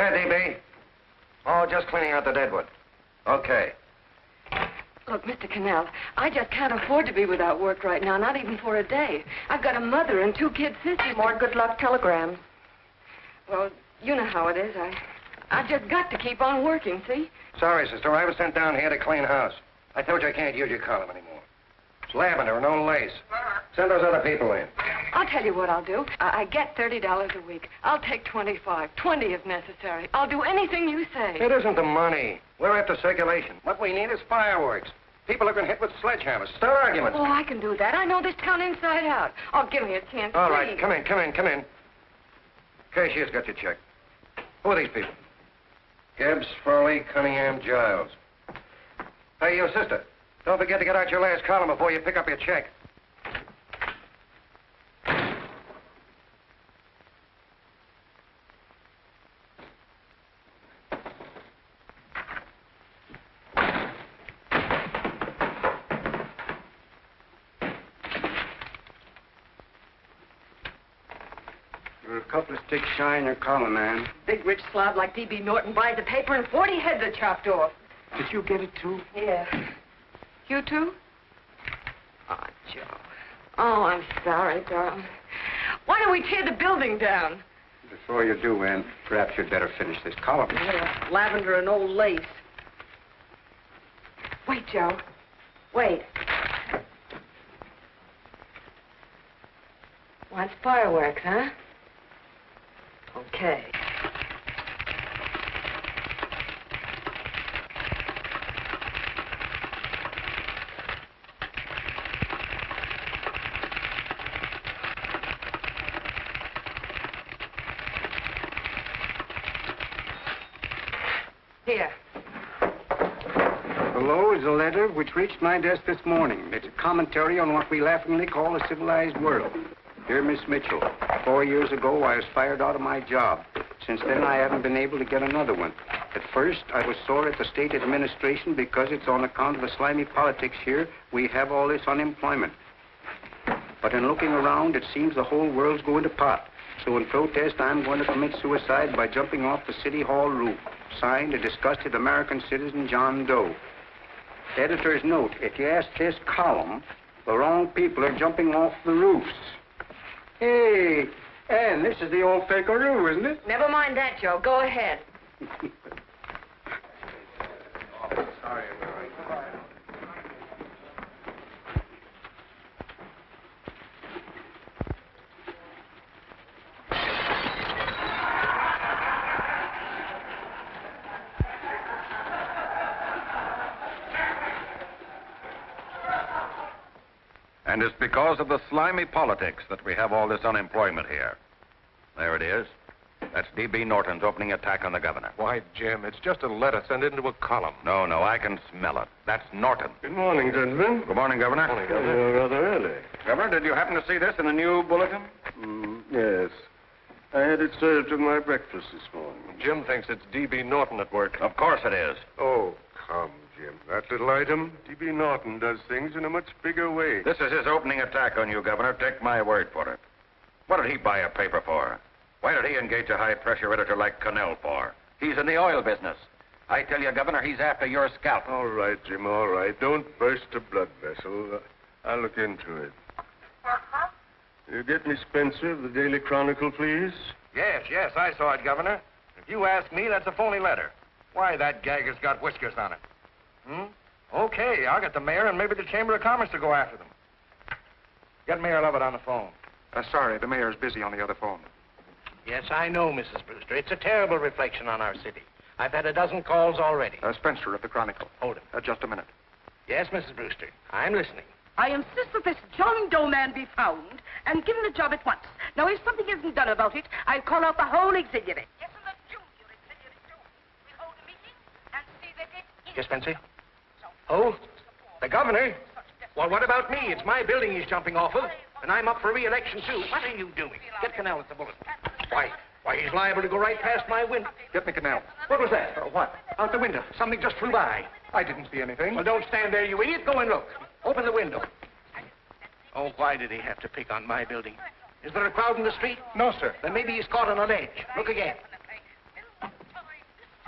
Yeah, DB. Oh, just cleaning out the deadwood. Okay. Look, Mr. Connell, I just can't afford to be without work right now, not even for a day. I've got a mother and 2 kid sisters. More good luck telegrams. Well, you know how it is. I've just got to keep on working, see? Sorry, sister. I was sent down here to clean house. I told you I can't use your column anymore. It's lavender and no lace. Send those other people in. I'll tell you what I'll do. I get $30 a week. I'll take 25, 20 if necessary. I'll do anything you say. It isn't the money. We're after circulation. What we need is fireworks. People have been hit with sledgehammers. Start arguments. Oh, I can do that. I know this town inside out. Oh, give me a chance, All please. right, come in. Cashier's got your check. Who are these people? Gibbs, Furley, Cunningham, Giles. Hey, you sister. Don't forget to get out your last column before you pick up your check. You're a couple of sticks shy in your column, man. Big rich slob like D.B. Norton buys the paper and 40 heads are chopped off. Did you get it, too? Yeah. You too? Oh, Joe. Oh, I'm sorry, darling. Why don't we tear the building down? Before you do, Ann, perhaps you'd better finish this column. Yeah, lavender and old lace. Wait, Joe. Wait. Wants fireworks, huh? Okay. Here. Below is a letter which reached my desk this morning. It's a commentary on what we laughingly call a civilized world. Dear Miss Mitchell, 4 years ago I was fired out of my job. Since then I haven't been able to get another one. At first I was sore at the state administration because it's on account of the slimy politics here we have all this unemployment. But in looking around it seems the whole world's going to pot. So in protest I'm going to commit suicide by jumping off the city hall roof. Signed, a disgusted American citizen, John Doe. Editor's note, if you ask this column, the wrong people are jumping off the roofs. Hey, Ann, this is the old Fakeroo, isn't it? Never mind that, Joe. Go ahead. Sorry. And it's because of the slimy politics that we have all this unemployment here. There it is. That's D.B. Norton's opening attack on the governor. Why, Jim, it's just a letter sent into a column. No, I can smell it. That's Norton. Good morning, gentlemen. Good morning, Governor. Morning, Governor. You're rather early. Governor, did you happen to see this in the new bulletin? Yes. I had it served with my breakfast this morning. Jim thinks it's D.B. Norton at work. Of course it is. Oh, come, Jim. That little item, D.B. Norton does things in a much bigger way. This is his opening attack on you, Governor. Take my word for it. What did he buy a paper for? Why did he engage a high-pressure editor like Connell for? He's in the oil business. I tell you, Governor, he's after your scalp. All right, Jim, all right. Don't burst a blood vessel. I'll look into it. You get me Spencer of the Daily Chronicle, please? Yes, I saw it, Governor. If you ask me, that's a phony letter. Why, that gagger's got whiskers on it. Okay, I'll get the mayor and maybe the Chamber of Commerce to go after them. Get Mayor Lovett on the phone. Sorry, the mayor's busy on the other phone. Yes, I know, Mrs. Brewster. It's a terrible reflection on our city. I've had a dozen calls already. Spencer of the Chronicle. Hold it. Just a minute. Yes, Mrs. Brewster. I'm listening. I insist that this John Doe man be found and given a job at once. Now, if something isn't done about it, I'll call out the whole auxiliary. Yes, and the junior auxiliary, too. We'll hold a meeting and see that it is. Yes, Spencer? Oh, the governor? Well, what about me? It's my building he's jumping off of, and I'm up for re-election, too. What are you doing? Get Connell at the bulletin. Why, he's liable to go right past my window. Get me Connell. What was that? What? Out the window. Something just flew by. I didn't see anything. Well, don't stand there, you idiot. Go and look. Open the window. Oh, why did he have to pick on my building? Is there a crowd in the street? No, sir. Then maybe he's caught on a ledge. Look again.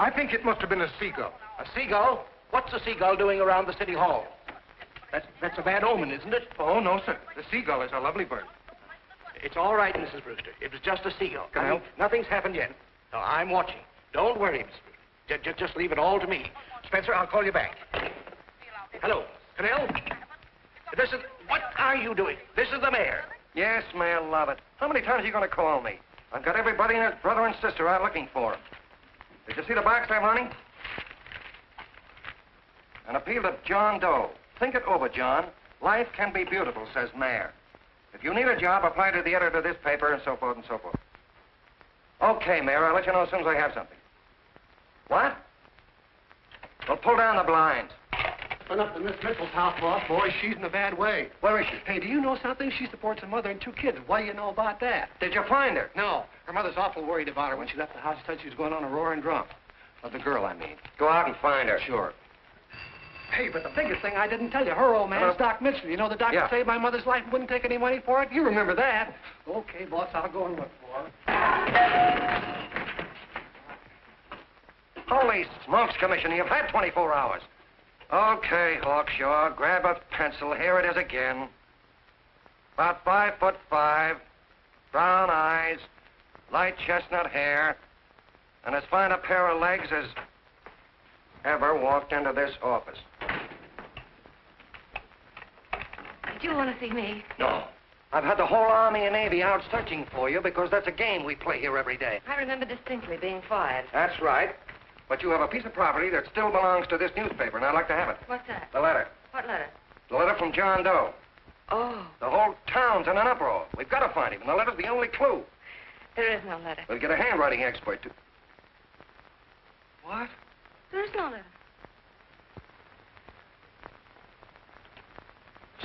I think it must have been a seagull. A seagull? What's a seagull doing around the city hall? That's a bad omen, isn't it? Oh, no, sir. The seagull is a lovely bird. It's all right, Mrs. Brewster. It was just a seagull. Connell? Nothing's happened yet. No, I'm watching. Don't worry, Mrs. Brewster. Just leave it all to me. Spencer, I'll call you back. Hello, Connell? What are you doing? This is the mayor. Yes, Mayor, love it. How many times are you going to call me? I've got everybody and his brother and sister out looking for him. Did you see the box I'm running? An appeal to John Doe. Think it over, John. Life can be beautiful, says Mayor. If you need a job, apply to the editor of this paper and so forth and so forth. Okay, Mayor, I'll let you know as soon as I have something. What? Well, pull down the blinds. Went up to Miss Mitchell's house, boss. Boy, she's in a bad way. Where is she? Hey, do you know something? She supports a mother and 2 kids. What do you know about that? Did you find her? No. Her mother's awful worried about her. When she left the house, she said she was going on a roaring drunk. Of the girl, I mean. Go out and find her. Sure. Hey, but the biggest thing I didn't tell you, her old man's Doc Mitchell. You know the doctor saved my mother's life and wouldn't take any money for it? You remember that. Okay, boss, I'll go and look for her. Holy smokes, Commissioner, you've had 24 hours. Okay, Hawkshaw, grab a pencil. Here it is again. About 5'5", brown eyes, light chestnut hair, and as fine a pair of legs as ever walked into this office. Did you want to see me? No. I've had the whole Army and Navy out searching for you because that's a game we play here every day. I remember distinctly being fired. That's right. But you have a piece of property that still belongs to this newspaper, and I'd like to have it. What's that? The letter. What letter? The letter from John Doe. Oh. The whole town's in an uproar. We've got to find him, and the letter's the only clue. There is no letter. We'll get a handwriting expert to... What? There is no letter.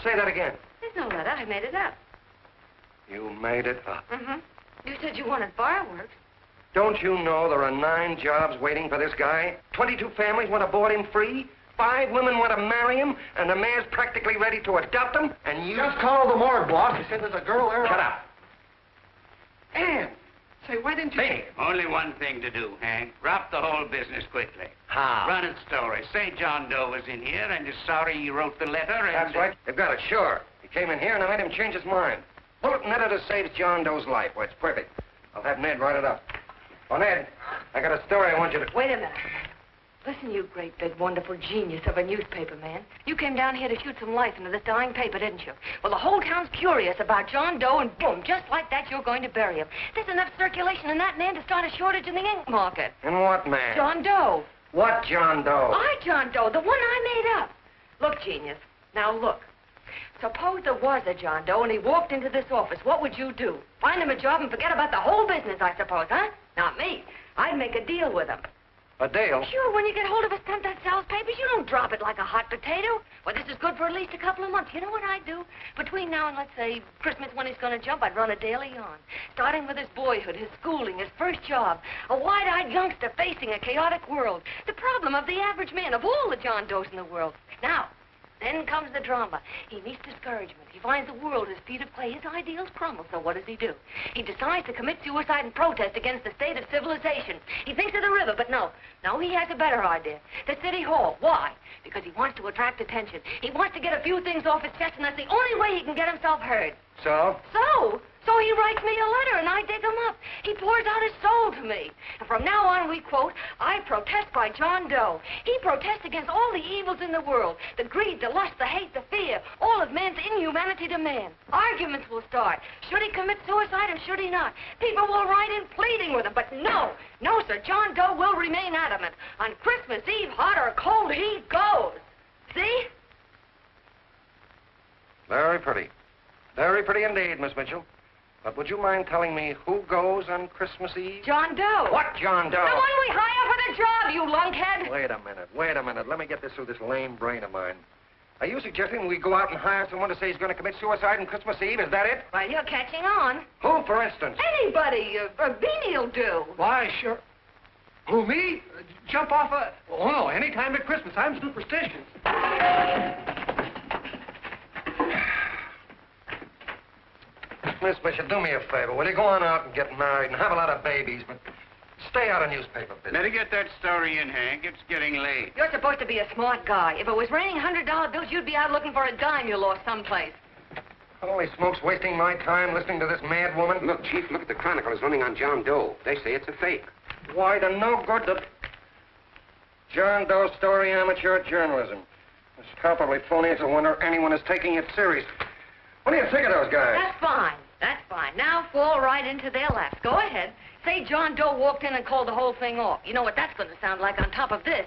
Say that again. There's no letter. I made it up. You made it up. Mm-hmm. You said you wanted fireworks. Don't you know there are 9 jobs waiting for this guy? 22 families want to board him free. 5 women want to marry him, and the mayor's practically ready to adopt him, and you... Just call the morgue, boss. He said there's a girl there. Shut up. Ann, say, why didn't you... Hey. Only one thing to do, Hank. Drop the whole business quickly. How? Run its story. Say John Doe was in here and is sorry he wrote the letter and... That's right. They've got it, sure. He came in here and I made him change his mind. Bulletin editor saves John Doe's life. Why, it's perfect. I'll have Ned write it up. Oh, Ned, I got a story I want you to... Wait a minute. Listen, you great, big, wonderful genius of a newspaper man. You came down here to shoot some life into this dying paper, didn't you? Well, the whole town's curious about John Doe, and boom, just like that, you're going to bury him. There's enough circulation in that man to start a shortage in the ink market. And what man? John Doe. What John Doe? John Doe, the one I made up. Look, genius, now look. Suppose there was a John Doe and he walked into this office. What would you do? Find him a job and forget about the whole business, I suppose, huh? Not me. I'd make a deal with him. A deal? Sure, when you get hold of a stunt that sells papers, you don't drop it like a hot potato. Well, this is good for at least a couple of months. You know what I'd do? Between now and, let's say, Christmas when he's going to jump, I'd run a daily on. Starting with his boyhood, his schooling, his first job. A wide-eyed youngster facing a chaotic world. The problem of the average man, of all the John Does in the world. Now, then comes the drama. He meets discouragement. He finds the world his feet of clay. His ideals crumble. So what does he do? He decides to commit suicide and protest against the state of civilization. He thinks of the river, but no. No, he has a better idea. The city hall. Why? Because he wants to attract attention. He wants to get a few things off his chest, and that's the only way he can get himself heard. So? So he writes me a letter, and I dig him up. He pours out his soul to me. And from now on, we quote, I protest by John Doe. He protests against all the evils in the world. The greed, the lust, the hate, the fear. All of man's inhumanity to man. Arguments will start. Should he commit suicide and should he not? People will write in pleading with him. But no, sir, John Doe will remain adamant. On Christmas Eve, hot or cold, he goes. See? Very pretty. Very pretty indeed, Miss Mitchell. But would you mind telling me who goes on Christmas Eve? John Doe. What John Doe? The one we hire for the job, you lunkhead. Wait a minute. Let me get this through this lame brain of mine. Are you suggesting we go out and hire someone to say he's going to commit suicide on Christmas Eve? Is that it? Well, you're catching on. Who, for instance? Anybody. Beanie'll do. Why, sure. Who, me? Jump off a... Oh, no, any time at Christmas. I'm superstitious. Miss Bishop, do me a favor. Will you go on out and get married and have a lot of babies, but Stay out of newspaper business. Better get that story in, Hank. It's getting late. You're supposed to be a smart guy. If it was raining $100 bills, you'd be out looking for a dime you lost someplace. Holy smokes, wasting my time listening to this mad woman. Look, Chief, look at the Chronicle. It's running on John Doe. They say it's a fake. Why, the no good that... John Doe story, amateur journalism. It's palpably phony. It's a wonder anyone is taking it serious. What do you think of those guys? That's fine. That's fine. Now fall right into their laps. Go ahead. Say John Doe walked in and called the whole thing off. You know what that's going to sound like on top of this.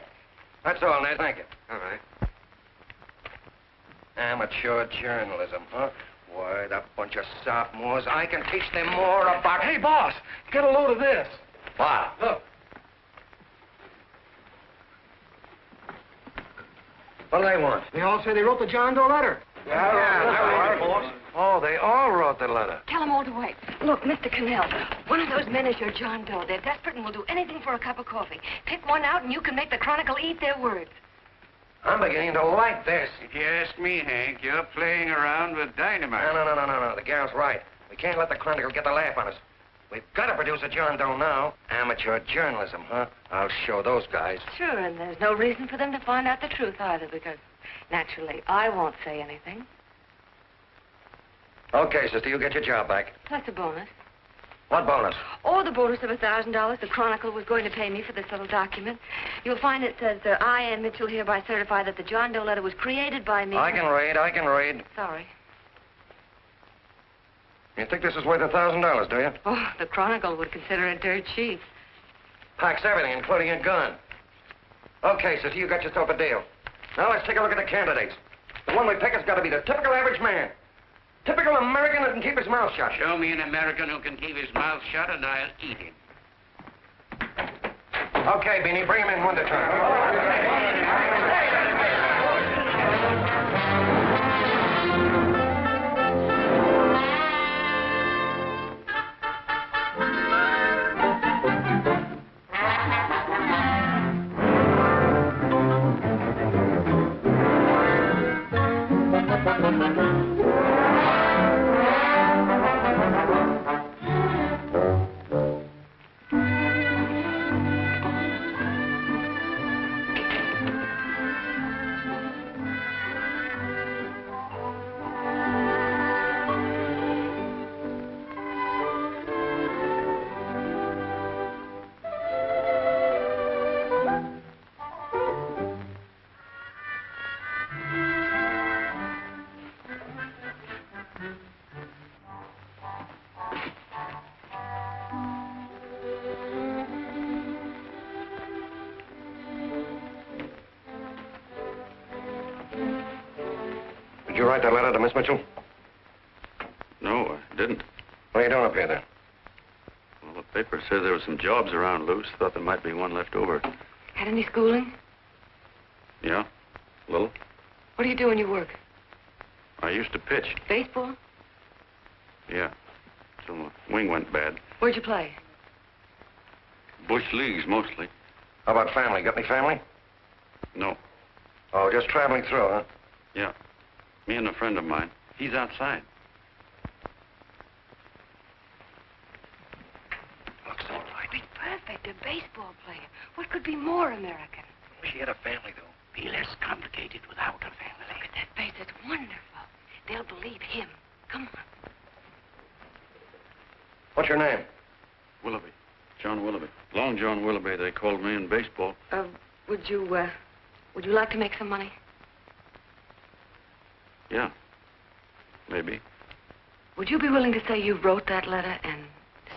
That's all, Ned. Thank you. All right. Amateur journalism, huh? Why, that bunch of sophomores, I can teach them more about... Hey, boss, get a load of this. What? Look. What do they want? They all say they wrote the John Doe letter. Yeah, boss. Oh, they all wrote the letter. Tell them all to wait. Look, Mr. Connell, one of those men is your John Doe. They're desperate and will do anything for a cup of coffee. Pick one out and you can make the Chronicle eat their words. I'm beginning to like this. If you ask me, Hank, you're playing around with dynamite. No. The gal's right. We can't let the Chronicle get the laugh on us. We've got to produce a John Doe now. Amateur journalism, huh? I'll show those guys. Sure, and there's no reason for them to find out the truth either, because naturally I won't say anything. Okay, sister, you get your job back. Plus a bonus. What bonus? Or the bonus of $1,000 the Chronicle was going to pay me for this little document. You'll find it says, I, Ann Mitchell, hereby certify that the John Doe letter was created by me. I can read. Sorry. You think this is worth $1,000, do you? Oh, the Chronicle would consider it dirt cheap. Packs everything, including a gun. Okay, sister, you got yourself a deal. Now let's take a look at the candidates. The one we pick has got to be the typical average man. Typical American that can keep his mouth shut. Show me an American who can keep his mouth shut and I'll eat him. Okay, Beanie, bring him in one at a time. Did you write that letter to Miss Mitchell? No, I didn't. What are you doing up here, then? Well, the paper said there were some jobs around loose. Thought there might be one left over. Had any schooling? Yeah, a little. What do you do when you work? I used to pitch. Baseball? Yeah, till my wing went bad. Where'd you play? Bush leagues, mostly. How about family? Got any family? No. Oh, just traveling through, huh? Yeah. Me and a friend of mine. He's outside. Looks all right. Be perfect, a baseball player. What could be more American? She had a family, though. Be less complicated without a family. Look at that face. It's wonderful. They'll believe him. Come on. What's your name? Willoughby. John Willoughby. Long John Willoughby, they called me in baseball. Would you like to make some money? Yeah. Maybe. Would you be willing to say you wrote that letter and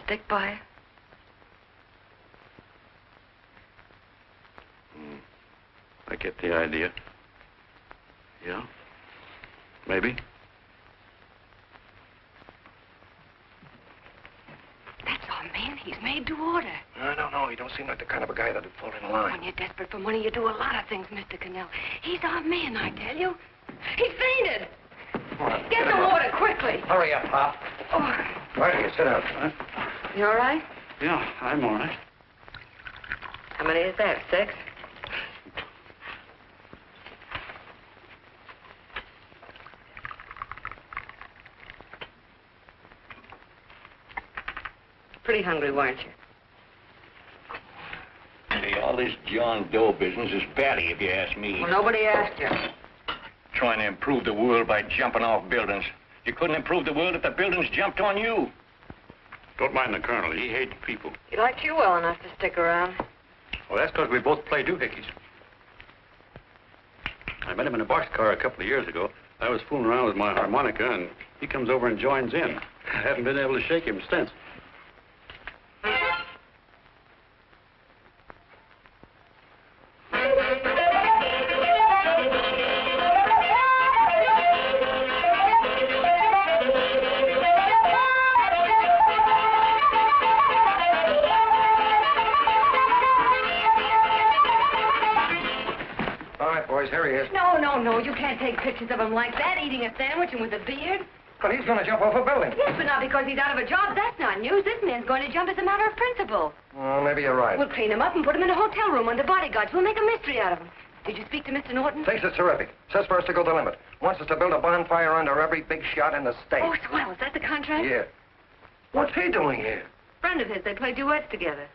stick by it? I get the idea. Yeah. Maybe. That's our man. He's made to order. I don't know. He don't seem like the kind of a guy that'd fall in line. When you're desperate for money, you do a lot of things, Mr. Connell. He's our man, I tell you. He fainted. Come on, Get the water, quickly. Hurry up, Pop. Oh, Right here, sit down. Huh? you all right? Yeah, I'm all right. How many is that, 6? Pretty hungry, weren't you? this John Doe business is batty, if you ask me. Well, nobody asked you. Trying to improve the world by jumping off buildings. You couldn't improve the world if the buildings jumped on you. Don't mind the colonel. He hates people. He liked you well enough to stick around. Well, that's because we both play doohickeys. I met him in a boxcar a couple of years ago. I was fooling around with my harmonica, and he comes over and joins in. I haven't been able to shake him since. Here he is. No, you can't take pictures of him like that, eating a sandwich and with a beard. But he's going to jump off a building. Yes, but not because he's out of a job. That's not news. This man's going to jump as a matter of principle. Well, maybe you're right. We'll clean him up and put him in a hotel room under bodyguards. We'll make a mystery out of him. Did you speak to Mr. Norton? Thinks it's terrific. Says for us to go the limit. Wants us to build a bonfire under every big shot in the state. Oh, swell. Is that the contract? Yeah. What's he doing here? Friend of his. They play duets together.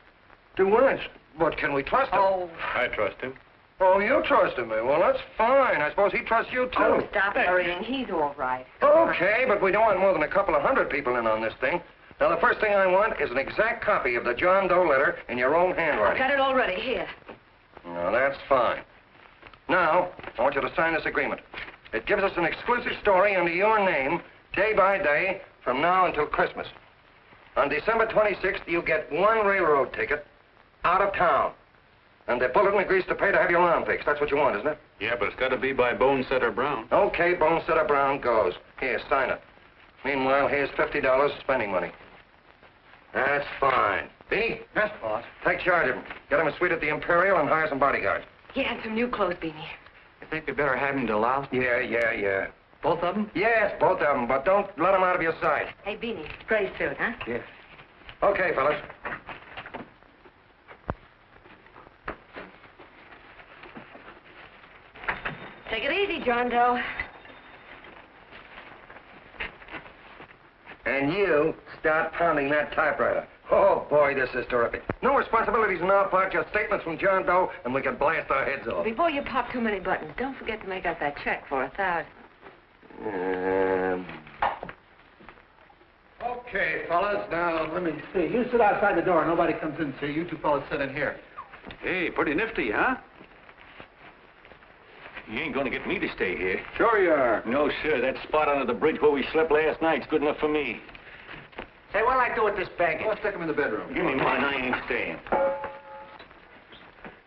Duets? But can we trust him? Oh. I trust him. Oh, you trusted me. Well, that's fine. I suppose he trusts you, too. Oh, stop hurrying. He's all right. Okay, but we don't want more than a couple of hundred people in on this thing. Now, the first thing I want is an exact copy of the John Doe letter in your own handwriting. Got it already. Here. Now, that's fine. Now, I want you to sign this agreement. It gives us an exclusive story under your name, day by day, from now until Christmas. On December 26th, you get one railroad ticket out of town. And the bulletin agrees to pay to have your lawn fixed. That's what you want, isn't it? Yeah, but it's got to be by Bonesetter Brown. Okay, Bonesetter Brown goes. Here, sign it. Meanwhile, here's $50 spending money. That's fine. Beanie? Yes, boss. Take charge of him. Get him a suite at the Imperial and hire some bodyguards. Yeah, and some new clothes, Beanie. You think we better have him to allow? Yeah. Both of them? Yes, both of them, but don't let them out of your sight. Hey, Beanie, gray suit, huh? Yes. Okay, fellas. Take it easy, John Doe. And you start pounding that typewriter. Oh, boy, this is terrific. No responsibilities on our part, just statements from John Doe, and we can blast our heads off. Before you pop too many buttons, don't forget to make out that check for $1,000. Okay, fellas. Now, let me see. You sit outside the door. Nobody comes in, see. You two fellas sit in here. Hey, pretty nifty, huh? You ain't gonna get me to stay here. Sure you are. No, sir. That spot under the bridge where we slept last night's good enough for me. Say, what'll I do with this baggage? Let's stick him in the bedroom. Give me mine. I ain't staying.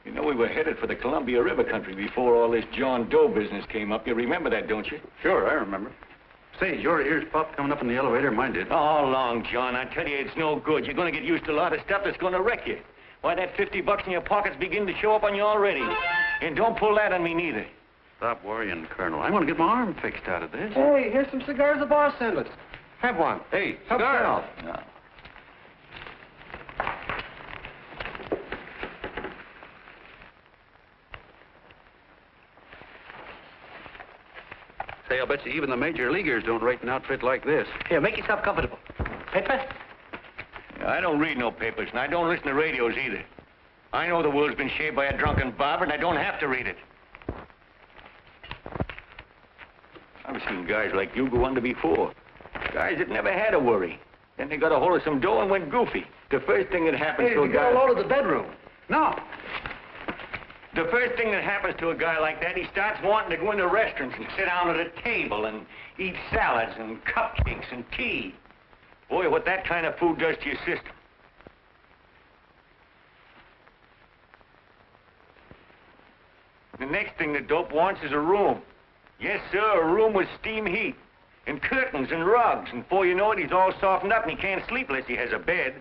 You know, we were headed for the Columbia River country before all this John Doe business came up. You remember that, don't you? Sure, I remember. Say, your ears popped coming up in the elevator. Mine did. All along, John. I tell you, it's no good. You're gonna get used to a lot of stuff that's gonna wreck you. Why, that $50 in your pocket's beginning to show up on you already. And don't pull that on me, neither. Stop worrying, Colonel. I want to get my arm fixed out of this. Hey, here's some cigars the boss sent us. Have one. Hey, Help cigars. No. Say, I'll bet you even the major leaguers don't rate an outfit like this. Here, make yourself comfortable. Paper? I don't read no papers, and I don't listen to radios either. I know the world's been shaped by a drunken barber, and I don't have to read it. I've seen guys like you go under before. Guys that never had a worry. Then they got a hold of some dough and went goofy. The first thing that happens to a guy... Hey, load of the bedroom. No. The first thing that happens to a guy like that, he starts wanting to go into restaurants and sit down at a table and eat salads and cupcakes and tea. Boy, what that kind of food does to your system. The next thing the dope wants is a room. Yes, sir, a room with steam heat, and curtains and rugs, and before you know it, he's all softened up and he can't sleep unless he has a bed.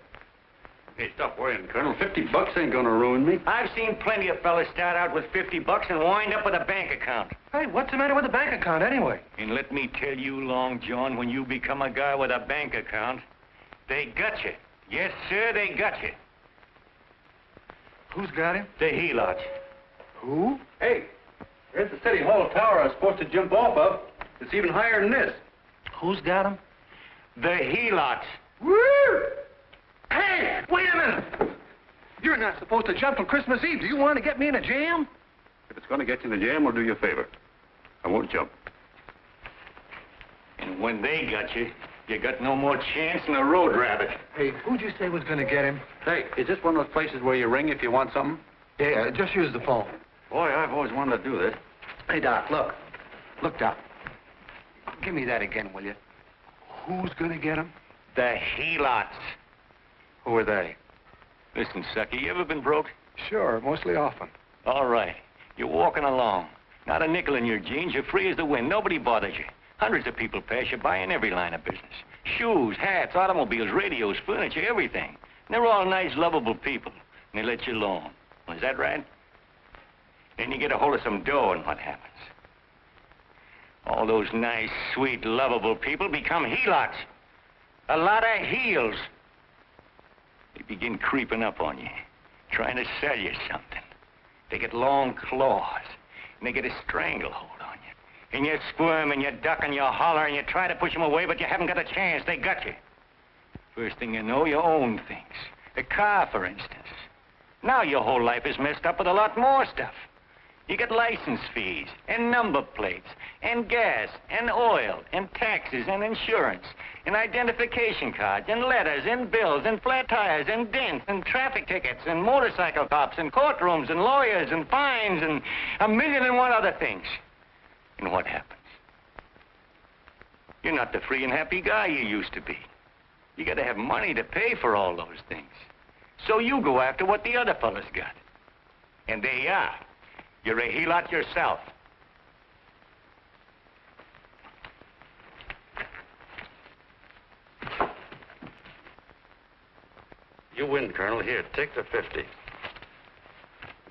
Hey, stop worrying, Colonel. $50 ain't gonna ruin me. I've seen plenty of fellas start out with $50 and wind up with a bank account. Hey, what's the matter with the bank account, anyway? And let me tell you, Long John, when you become a guy with a bank account, they got you. Yes, sir, they got you. Who's got him? The helots. Who? Hey, there's the City Hall tower I was supposed to jump off of. It's even higher than this. Who's got him? The helots. Woo! Hey, wait a minute! You're not supposed to jump on Christmas Eve. Do you want to get me in a jam? If it's going to get you in the jam, we'll do you a favor. I won't jump. And when they got you, you got no more chance than a road rabbit. Hey, who'd you say was going to get him? Hey, is this one of those places where you ring if you want something? Yeah, just use the phone. Boy, I've always wanted to do this. Hey, Doc, look. Look, Doc. Give me that again, will you? Who's going to get him? The helots. Who are they? Listen, sucker, you ever been broke? Sure, mostly often. All right. You're walking along. Not a nickel in your jeans. You're free as the wind. Nobody bothers you. Hundreds of people pass you by in every line of business. Shoes, hats, automobiles, radios, furniture, everything. And they're all nice, lovable people. And they let you alone. Well, is that right? Then you get a hold of some dough, and what happens? All those nice, sweet, lovable people become helots. A lot of heels. They begin creeping up on you, trying to sell you something. They get long claws, and they get a stranglehold on you. And you squirm, and you duck, and you holler, and you try to push them away, but you haven't got a chance. They got you. First thing you know, you own things. A car, for instance. Now your whole life is messed up with a lot more stuff. You get license fees, and number plates, and gas, and oil, and taxes, and insurance, and identification cards, and letters, and bills, and flat tires, and dents, and traffic tickets, and motorcycle cops, and courtrooms, and lawyers, and fines, and 1,000,001 other things. And what happens? You're not the free and happy guy you used to be. You got to have money to pay for all those things. So you go after what the other fellas got. And there you are. You're a helot yourself. You win, Colonel. Here, take the 50.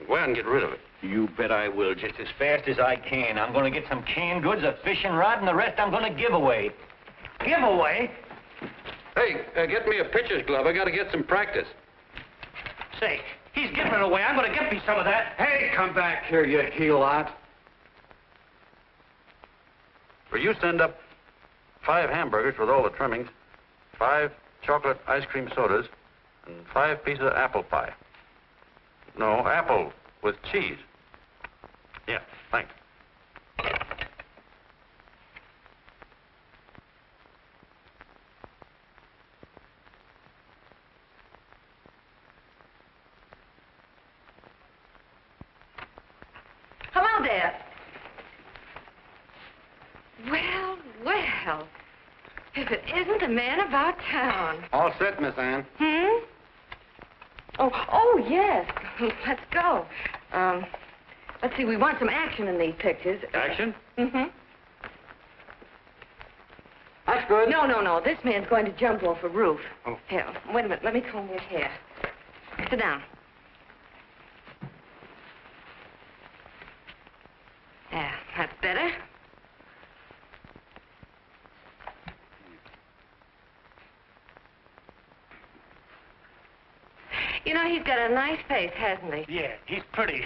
Go ahead and get rid of it. You bet I will, just as fast as I can. I'm going to get some canned goods, a fishing rod, and the rest I'm going to give away. Give away? Hey, get me a pitcher's glove. I got to get some practice. Say, he's giving it away. I'm going to get me some of that. Hey, come back here, you helot. Will you send up 5 hamburgers with all the trimmings, 5 chocolate ice cream sodas, and 5 pieces of apple pie? No, apple with cheese. Yeah, thanks. Hello there. Well, well. If it isn't the man about town. All set, Miss Ann. Hmm? Oh, yes. Let's go. Let's see, we want some action in these pictures. Action? Mm-hmm. That's good. No. This man's going to jump off a roof. Oh. Here, wait a minute. Let me comb your hair. Sit down. Yeah, that's better. You know, he's got a nice face, hasn't he? Yeah, he's pretty.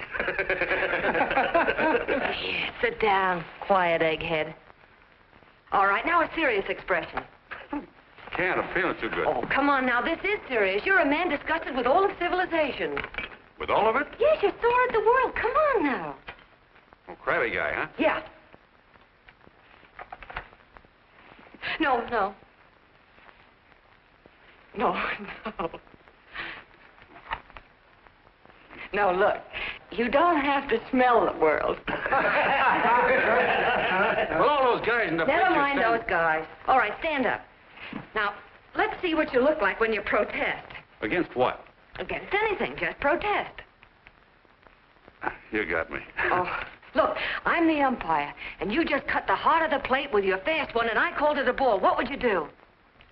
Yeah, sit down, quiet egghead. All right, now a serious expression. Can't. I'm feeling too good. Oh, come on now, this is serious. You're a man disgusted with all of civilization. With all of it? Yes, you're sore at the world. Come on now. Oh, crabby guy, huh? Yeah. No. No, look. You don't have to smell the world. Well, all those guys in the Never picture mind stand- those guys. All right, stand up. Now, let's see what you look like when you protest. Against what? Against anything, just protest. You got me. Oh, look, I'm the umpire, and you just cut the heart of the plate with your fast one, and I called it a ball. What would you do?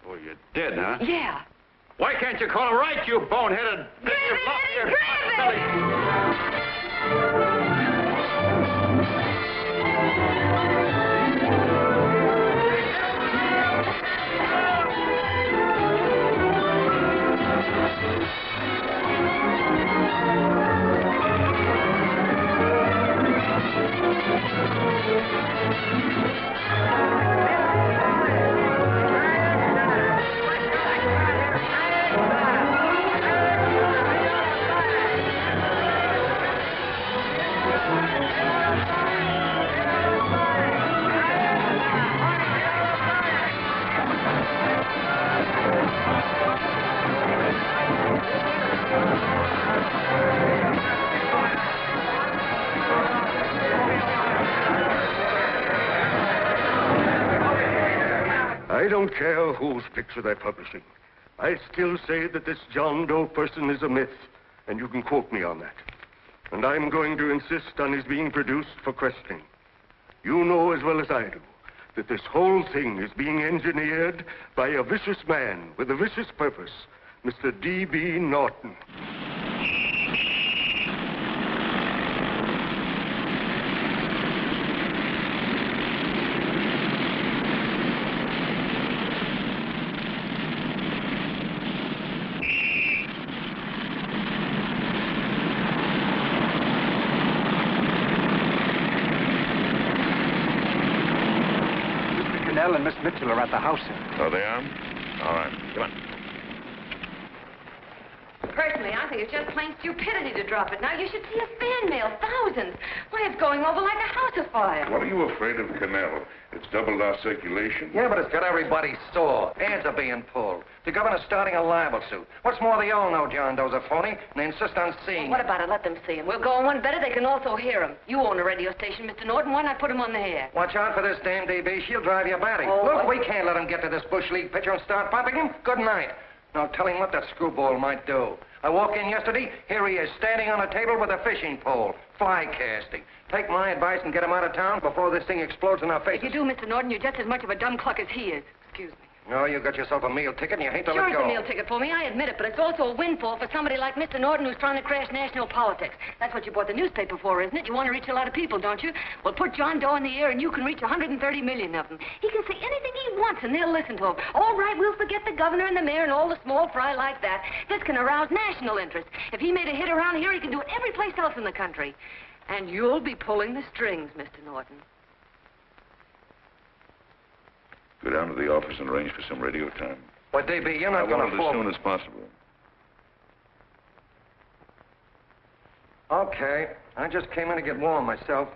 Oh, you did, huh? Yeah. Why can't you call him right, you boneheaded... Grab it! I don't care whose picture they're publishing. I still say that this John Doe person is a myth, and you can quote me on that. And I'm going to insist on his being produced for questioning. You know as well as I do that this whole thing is being engineered by a vicious man with a vicious purpose, Mr. D.B. Norton. Connell and Miss Mitchell are at the house, sir. So they are? All right. Come on. Personally, I think it's just plain stupidity to drop it. Now, you should see a fan mail, thousands. Why, it's going over like a house afire. What are you afraid of, Connell? It's doubled our circulation. Yeah, but it's got everybody sore. Ads are being pulled. The governor's starting a libel suit. What's more, they all know John Doe's a phony, and they insist on seeing What him. about it? Let them see him. We'll go on one better. They can also hear him. You own a radio station, Mr. Norton. Why not put him on the air? Watch out for this dame DB. She'll drive you batty. Oh, Look, what? we can't let him get to this Bush League pitcher and start popping him. Good night. Now tell him what that screwball might do. I walked in yesterday. Here he is, standing on a table with a fishing pole, fly casting. Take my advice and get him out of town before this thing explodes in our faces. If you do, Mr. Norton, you're just as much of a dumb cluck as he is. Excuse me. No, you got yourself a meal ticket and you hate to Sure, let it's go. a meal ticket for me, I admit it, but it's also a windfall for somebody like Mr. Norton who's trying to crash national politics. That's what you bought the newspaper for, isn't it? You want to reach a lot of people, don't you? Well, put John Doe in the air and you can reach 130 million of them. He can say anything he wants and they'll listen to him. All right, we'll forget the governor and the mayor and all the small fry like that. This can arouse national interest. If he made a hit around here, he can do it every place else in the country. And you'll be pulling the strings, Mr. Norton. Go down to the office and arrange for some radio time. Well, DB, you're I not going want to it fall. as soon as possible. Okay. I just came in to get warm myself.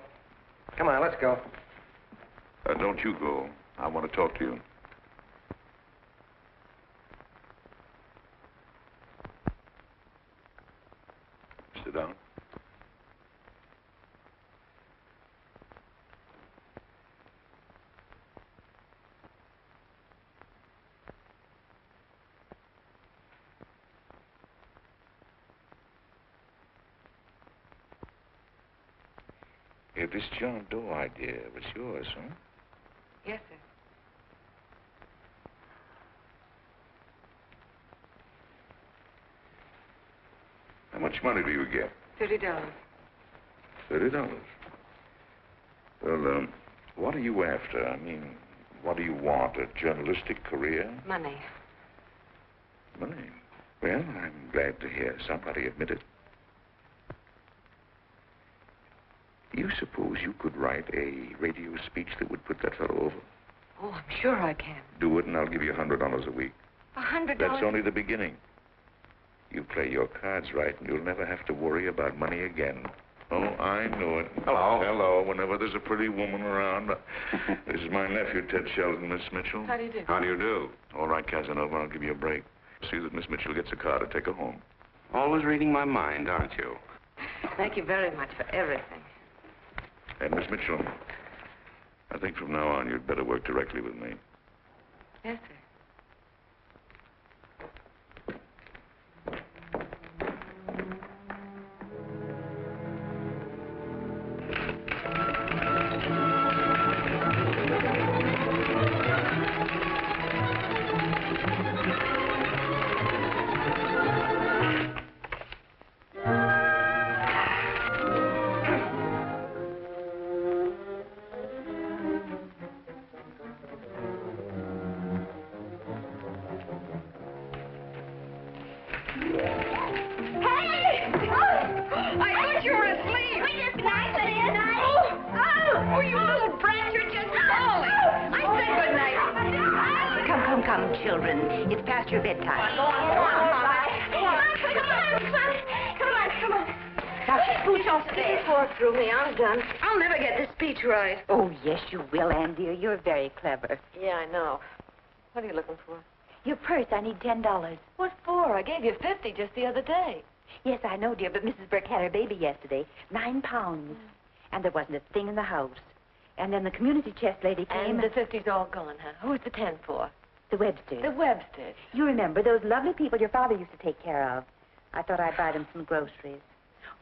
Come on, let's go. Don't you go. I want to talk to you. Sit down. Hey, this John Doe idea was yours, huh? Yes, sir. How much money do you get? $30. $30. Well, what are you after? I mean, what do you want? A journalistic career? Money. Money? Well, I'm glad to hear somebody admit it. You suppose you could write a radio speech that would put that fellow over? Oh, I'm sure I can. Do it, and I'll give you $100 a week. $100? That's only the beginning. You play your cards right, and you'll never have to worry about money again. Oh, I know it. Hello. Hello. Whenever there's a pretty woman around. This is my nephew, Ted Sheldon, Miss Mitchell. How do you do? How do you do? All right, Casanova, I'll give you a break. See that Miss Mitchell gets a car to take her home. Always reading my mind, aren't you? Thank you very much for everything. And Miss Mitchell, I think from now on you'd better work directly with me. Yes, sir. Children, it's past your bedtime. Come on. Now, scooch off there. Pour through me. I'm done. I'll never get this speech right. Oh, yes, you will, Ann, dear. You're very clever. Yeah, I know. What are you looking for? Your purse, I need $10. What for? I gave you 50 just the other day. Yes, I know, dear, but Mrs. Burke had her baby yesterday. 9 pounds. And there wasn't a thing in the house. And then the community chest lady came. And the 50's all gone, huh? Who's the 10 for? The Websters. The Websters. You remember those lovely people your father used to take care of. I thought I'd buy them some groceries.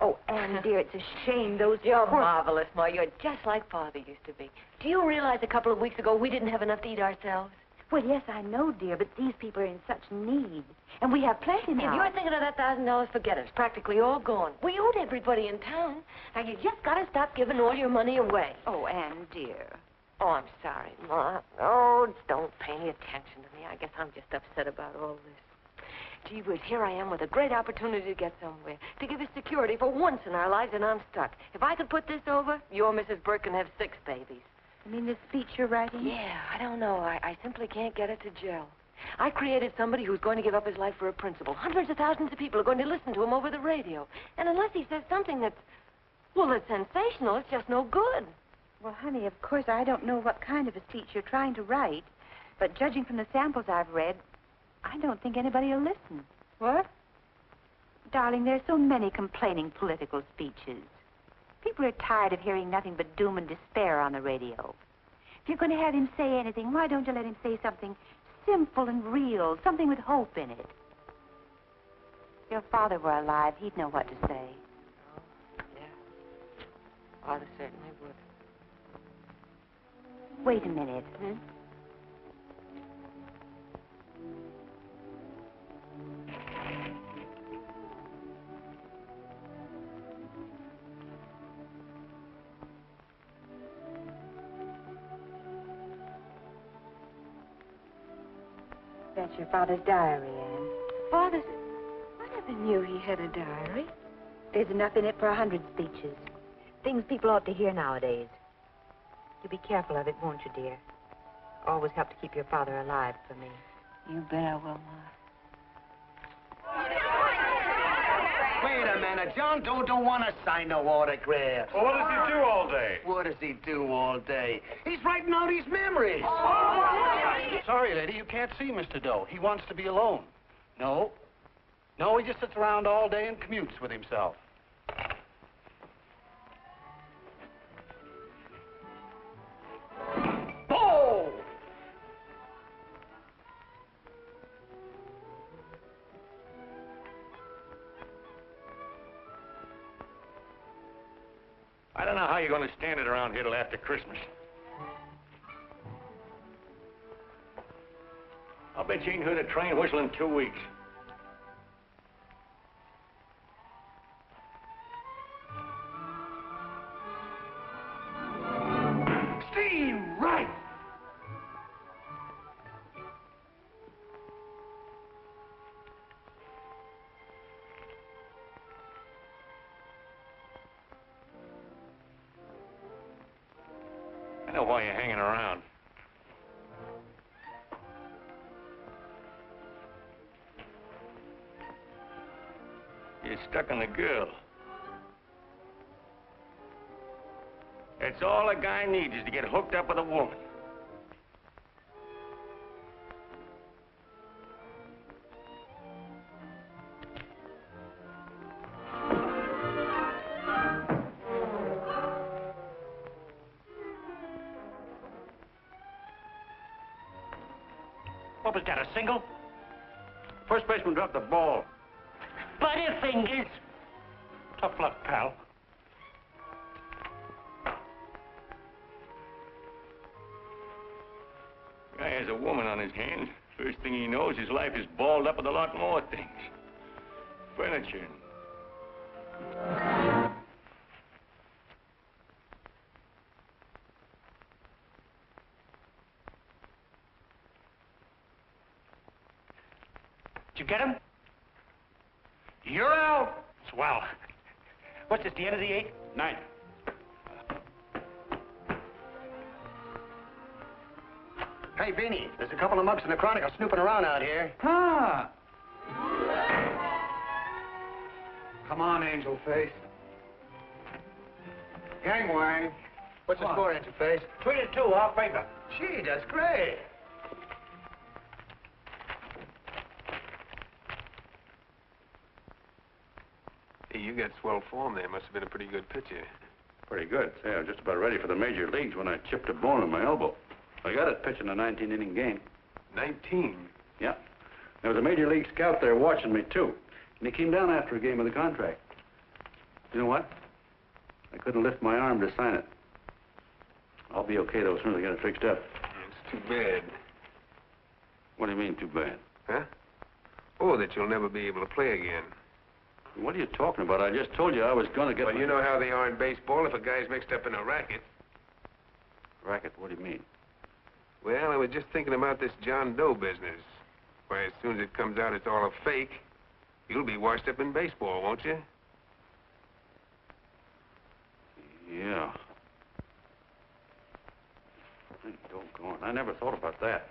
Oh, Anne, dear, it's a shame those... You're marvelous, Ma. You're just like Father used to be. Do you realize a couple of weeks ago we didn't have enough to eat ourselves? Well, yes, I know, dear, but these people are in such need. And we have plenty now. If you're thinking of that $1,000, forget it. It's practically all gone. We owed everybody in town. Now, you just got to stop giving all your money away. Oh, Anne, dear. Oh, I'm sorry, Ma. Oh, don't pay any attention to me. I guess I'm just upset about all this. Gee whiz, here I am with a great opportunity to get somewhere, to give us security for once in our lives, and I'm stuck. If I could put this over, your Mrs. Burke can have 6 babies. You mean this speech you're writing? Yeah, I don't know. I simply can't get it to gel. I created somebody who's going to give up his life for a principle. Hundreds of thousands of people are going to listen to him over the radio. And unless he says something that's sensational, it's just no good. Well, honey, of course, I don't know what kind of a speech you're trying to write, but judging from the samples I've read, I don't think anybody will listen. What? Darling, there's so many complaining political speeches. People are tired of hearing nothing but doom and despair on the radio. If you're going to have him say anything, why don't you let him say something simple and real, something with hope in it? If your father were alive, he'd know what to say. Oh, yeah. Father certainly would. Wait a minute. That's your father's diary, Anne. Father's... I never knew he had a diary. There's enough in it for 100 speeches. Things people ought to hear nowadays. You be careful of it, won't you, dear? Always help to keep your father alive for me. You bet I will, Ma. Wait a minute. John Doe don't want to sign no autographs. Well, what does he do all day? What does he do all day? He's writing out his memories. Sorry, lady, you can't see Mr. Doe. He wants to be alone. No, he just sits around all day and commutes with himself. Oh! I don't know how you're going to stand it around here till after Christmas. I'll bet you ain't heard a train whistle in 2 weeks. Steve, right! I know why you're hanging around. You're stuck on the girl. That's all a guy needs is to get hooked up with a woman. What was that, a single? First baseman dropped the ball. Butterfingers. Tough luck, pal. Guy has a woman on his hands. First thing he knows, his life is balled up with a lot more things. Furniture. Did you get him? You're out. Swell. What's this, the end of the 8th? 9. Hey, Beanie, there's a couple of mugs in the Chronicle snooping around out here. Ah! Come on, Angel Face. Gangway. What's the score, Angel Face? 3-2, off paper. Gee, that's great. Hey, you got swell form there. Must have been a pretty good pitcher. Pretty good. Say, I was just about ready for the major leagues when I chipped a bone in my elbow. I got it pitching a 19-inning game. 19? Yeah. There was a major league scout there watching me, too. And he came down after a game of the contract. You know what? I couldn't lift my arm to sign it. I'll be okay, though, as soon as I get it fixed up. It's too bad. What do you mean, too bad? Huh? Oh, that you'll never be able to play again. What are you talking about? I just told you I was going to get... Well, you know how they are in baseball if a guy's mixed up in a racket. Racket? What do you mean? Well, I was just thinking about this John Doe business. Why, as soon as it comes out it's all a fake, you'll be washed up in baseball, won't you? Yeah. Hey, doggone. I never thought about that.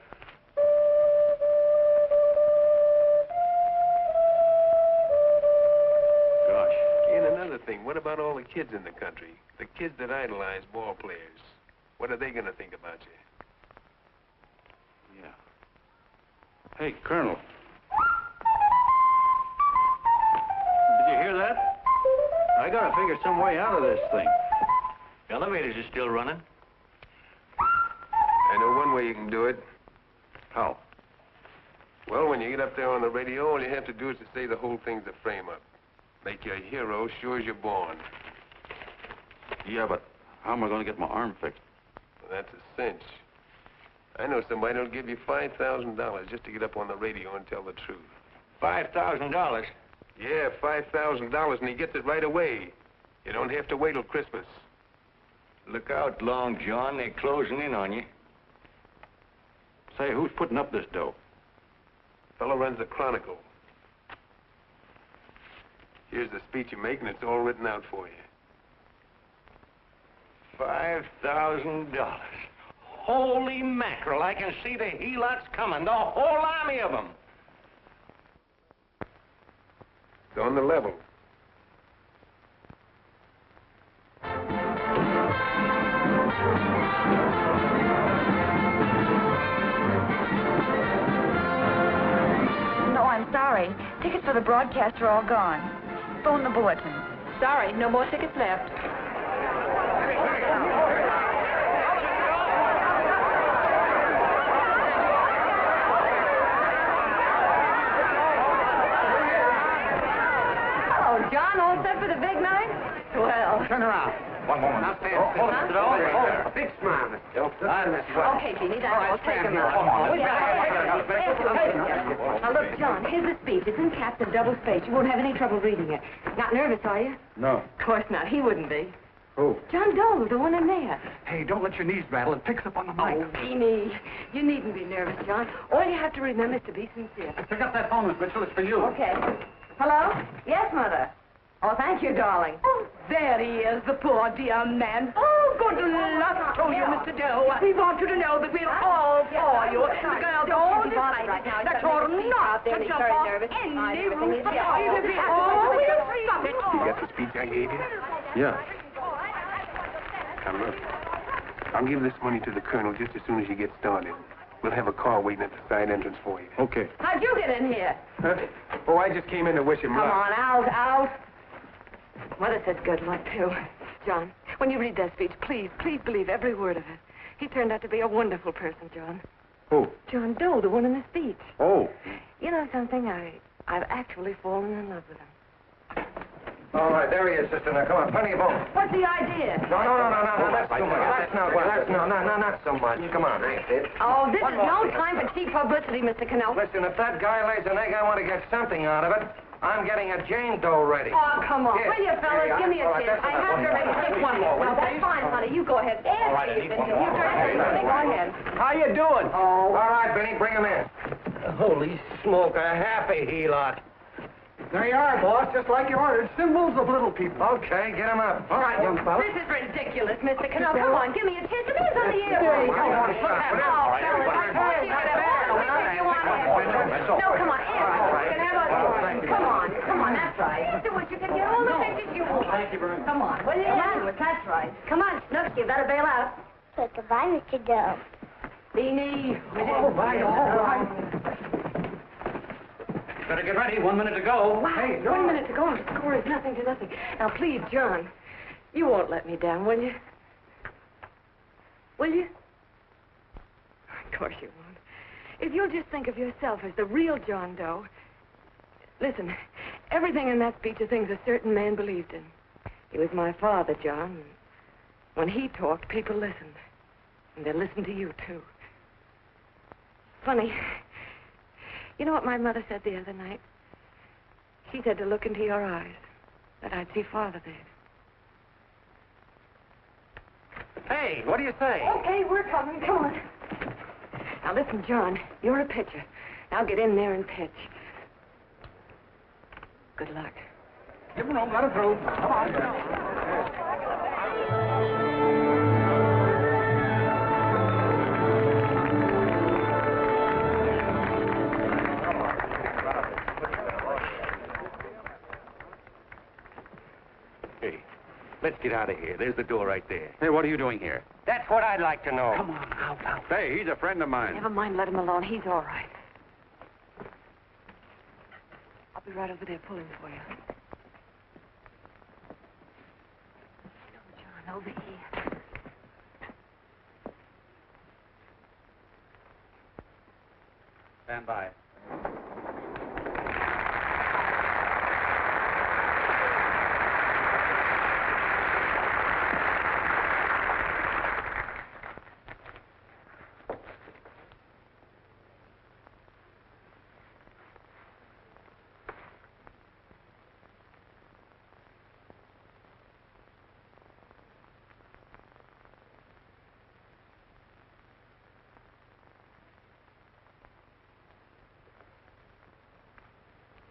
Gosh. And another thing, what about all the kids in the country? The kids that idolize ball players. What are they going to think about you? Yeah. Hey, Colonel. Did you hear that? I gotta figure some way out of this thing. Elevators are still running. I know one way you can do it. How? Well, when you get up there on the radio, all you have to do is to say the whole thing's a frame-up. Make you a hero sure as you're born. Yeah, but how am I going to get my arm fixed? Well, that's a cinch. I know somebody who'll give you $5,000 just to get up on the radio and tell the truth. $5,000? Yeah, $5,000, and he gets it right away. You don't have to wait till Christmas. Look out, Long John. They're closing in on you. Say, who's putting up this dough? Fellow runs the Chronicle. Here's the speech you make, and it's all written out for you. $5,000. Holy mackerel, I can see the helots coming, the whole army of them. It's on the level. No, I'm sorry. Tickets for the broadcast are all gone. Phone the bulletin. Sorry, no more tickets left. John, all set for the big night? Well. Turn around. One moment. Now stand. Hold it. A big smile, Miss Joe. Okay, Jeannie, that's all. Take him now. Now, look, John, here's the speech. It's in caps and double space. You won't have any trouble reading it. Not nervous, are you? No. Of course not. He wouldn't be. Who? John Doe, the one in there. Hey, don't let your knees rattle. It picks up on the mic. Oh, Jeannie, you needn't be nervous, John. All you have to remember is to be sincere. Pick up that phone, Miss Mitchell. It's for you. Okay. Hello? Yes, Mother. Oh, thank you, darling. Oh, there he is, the poor dear man. Oh, good luck to you, Mr. Doe. We want you to know that we're all for you. The girls all decided that you're not to jump off any roof. We always stop it. You got the speech I gave you? Yeah. Now, look. I'll give this money to the colonel just as soon as you get started. We'll have a car waiting at the side entrance for you. Okay. How'd you get in here? Huh? Oh, I just came in to wish him luck. Come on, out. Mother says good luck, too. John, when you read that speech, please believe every word of it. He turned out to be a wonderful person, John. Who? John Doe, the one in the speech. Oh. You know something? I've actually fallen in love with him. All right, there he is, sister. Now, come on, plenty of both. What's the idea? No, that's too much. Not so much. Come on. Oh, this is no time for cheap publicity, Mr. Connell. Listen, if that guy lays an egg, I want to get something out of it. I'm getting a Jane Doe ready. Oh, come on. Here. Will you, fellas? Give me a All right, kiss. that's I have to make take one more. Well, that's fine, honey. You go ahead. All right, Nancy, Eddie, you one more. go ahead. How you doing? Oh. All right, Benny, bring him in. Holy smoke, a happy helot. There you are, boss, just like you ordered. Symbols of little people. Okay, get him up. All right, young fella. This is ridiculous, Mr. Connell. Come on, give me a kiss. It is on the airplane. Come on, stop it. Oh, fellas, no, come on. Come on, that's right. Do what you can get all the pictures you want. Thank you very much. Come on. What do you do it? That's right. Come on, Snooks, you better bail out. So goodbye, Mr. Doe. Beanie. All right. Better get ready. 1 minute to go. Hey, 1 minute to go. The score is nothing to nothing. Now, please, John. You won't let me down, will you? Will you? Of course you won't. If you'll just think of yourself as the real John Doe. Listen, everything in that speech are things a certain man believed in. He was my father, John. When he talked, people listened. And they listened to you, too. Funny. You know what my mother said the other night? She said to look into your eyes, that I'd see Father there. Hey, what do you say? Okay, we're coming. Come on. Now, listen, John, you're a pitcher. Now get in there and pitch. Good luck. Give him room, let him through. Come on. Hey, let's get out of here. There's the door right there. Hey, what are you doing here? That's what I'd like to know. Come on, out. Hey, he's a friend of mine. Never mind, let him alone. He's all right. I'll be right over there pulling for you. John, over here. Stand by.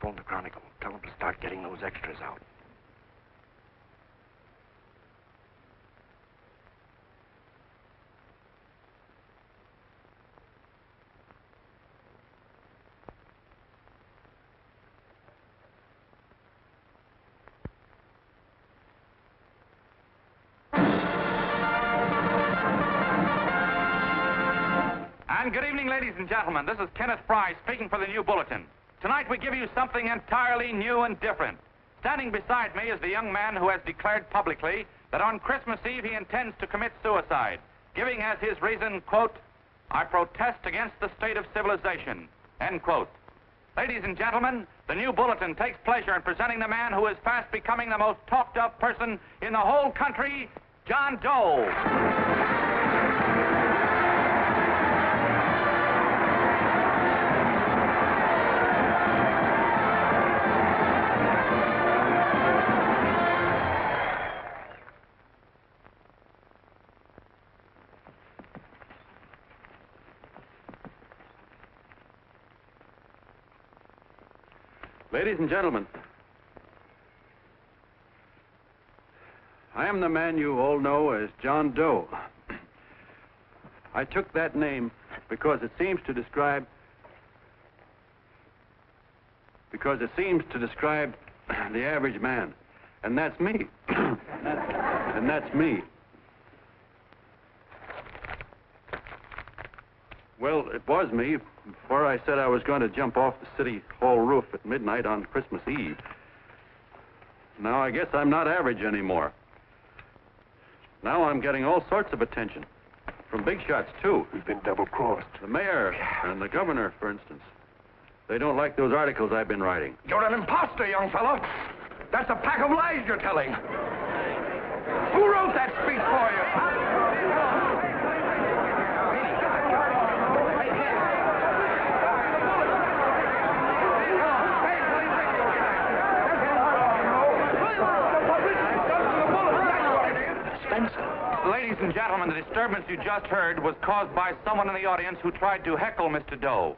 Phone the Chronicle. Tell them to start getting those extras out. And good evening, ladies and gentlemen. This is Kenneth Fry speaking for the New Bulletin. Tonight we give you something entirely new and different. Standing beside me is the young man who has declared publicly that on Christmas Eve he intends to commit suicide, giving as his reason, quote, "I protest against the state of civilization," end quote. Ladies and gentlemen, the New Bulletin takes pleasure in presenting the man who is fast becoming the most talked of person in the whole country, John Doe. Ladies and gentlemen, I am the man you all know as John Doe. I took that name because it seems to describe the average man. And that's me. And that's me. Well, it was me before I said I was going to jump off the city hall roof at midnight on Christmas Eve. Now I guess I'm not average anymore. Now I'm getting all sorts of attention. From big shots, too. We've been double-crossed. The mayor and the governor, for instance. They don't like those articles I've been writing. You're an imposter, young fellow. That's a pack of lies you're telling. Who wrote that speech for you? Ladies and gentlemen, the disturbance you just heard was caused by someone in the audience who tried to heckle Mr. Doe.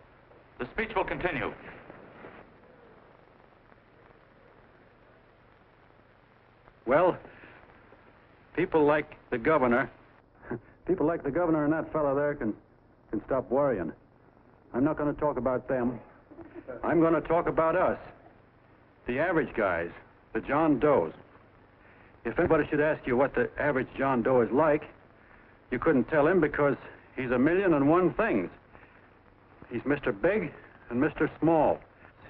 The speech will continue. Well, people like the governor and that fellow there can stop worrying. I'm not going to talk about them. I'm going to talk about us, the average guys, the John Does. If anybody should ask you what the average John Doe is like, you couldn't tell him because he's a million and one things. He's Mr. Big and Mr. Small.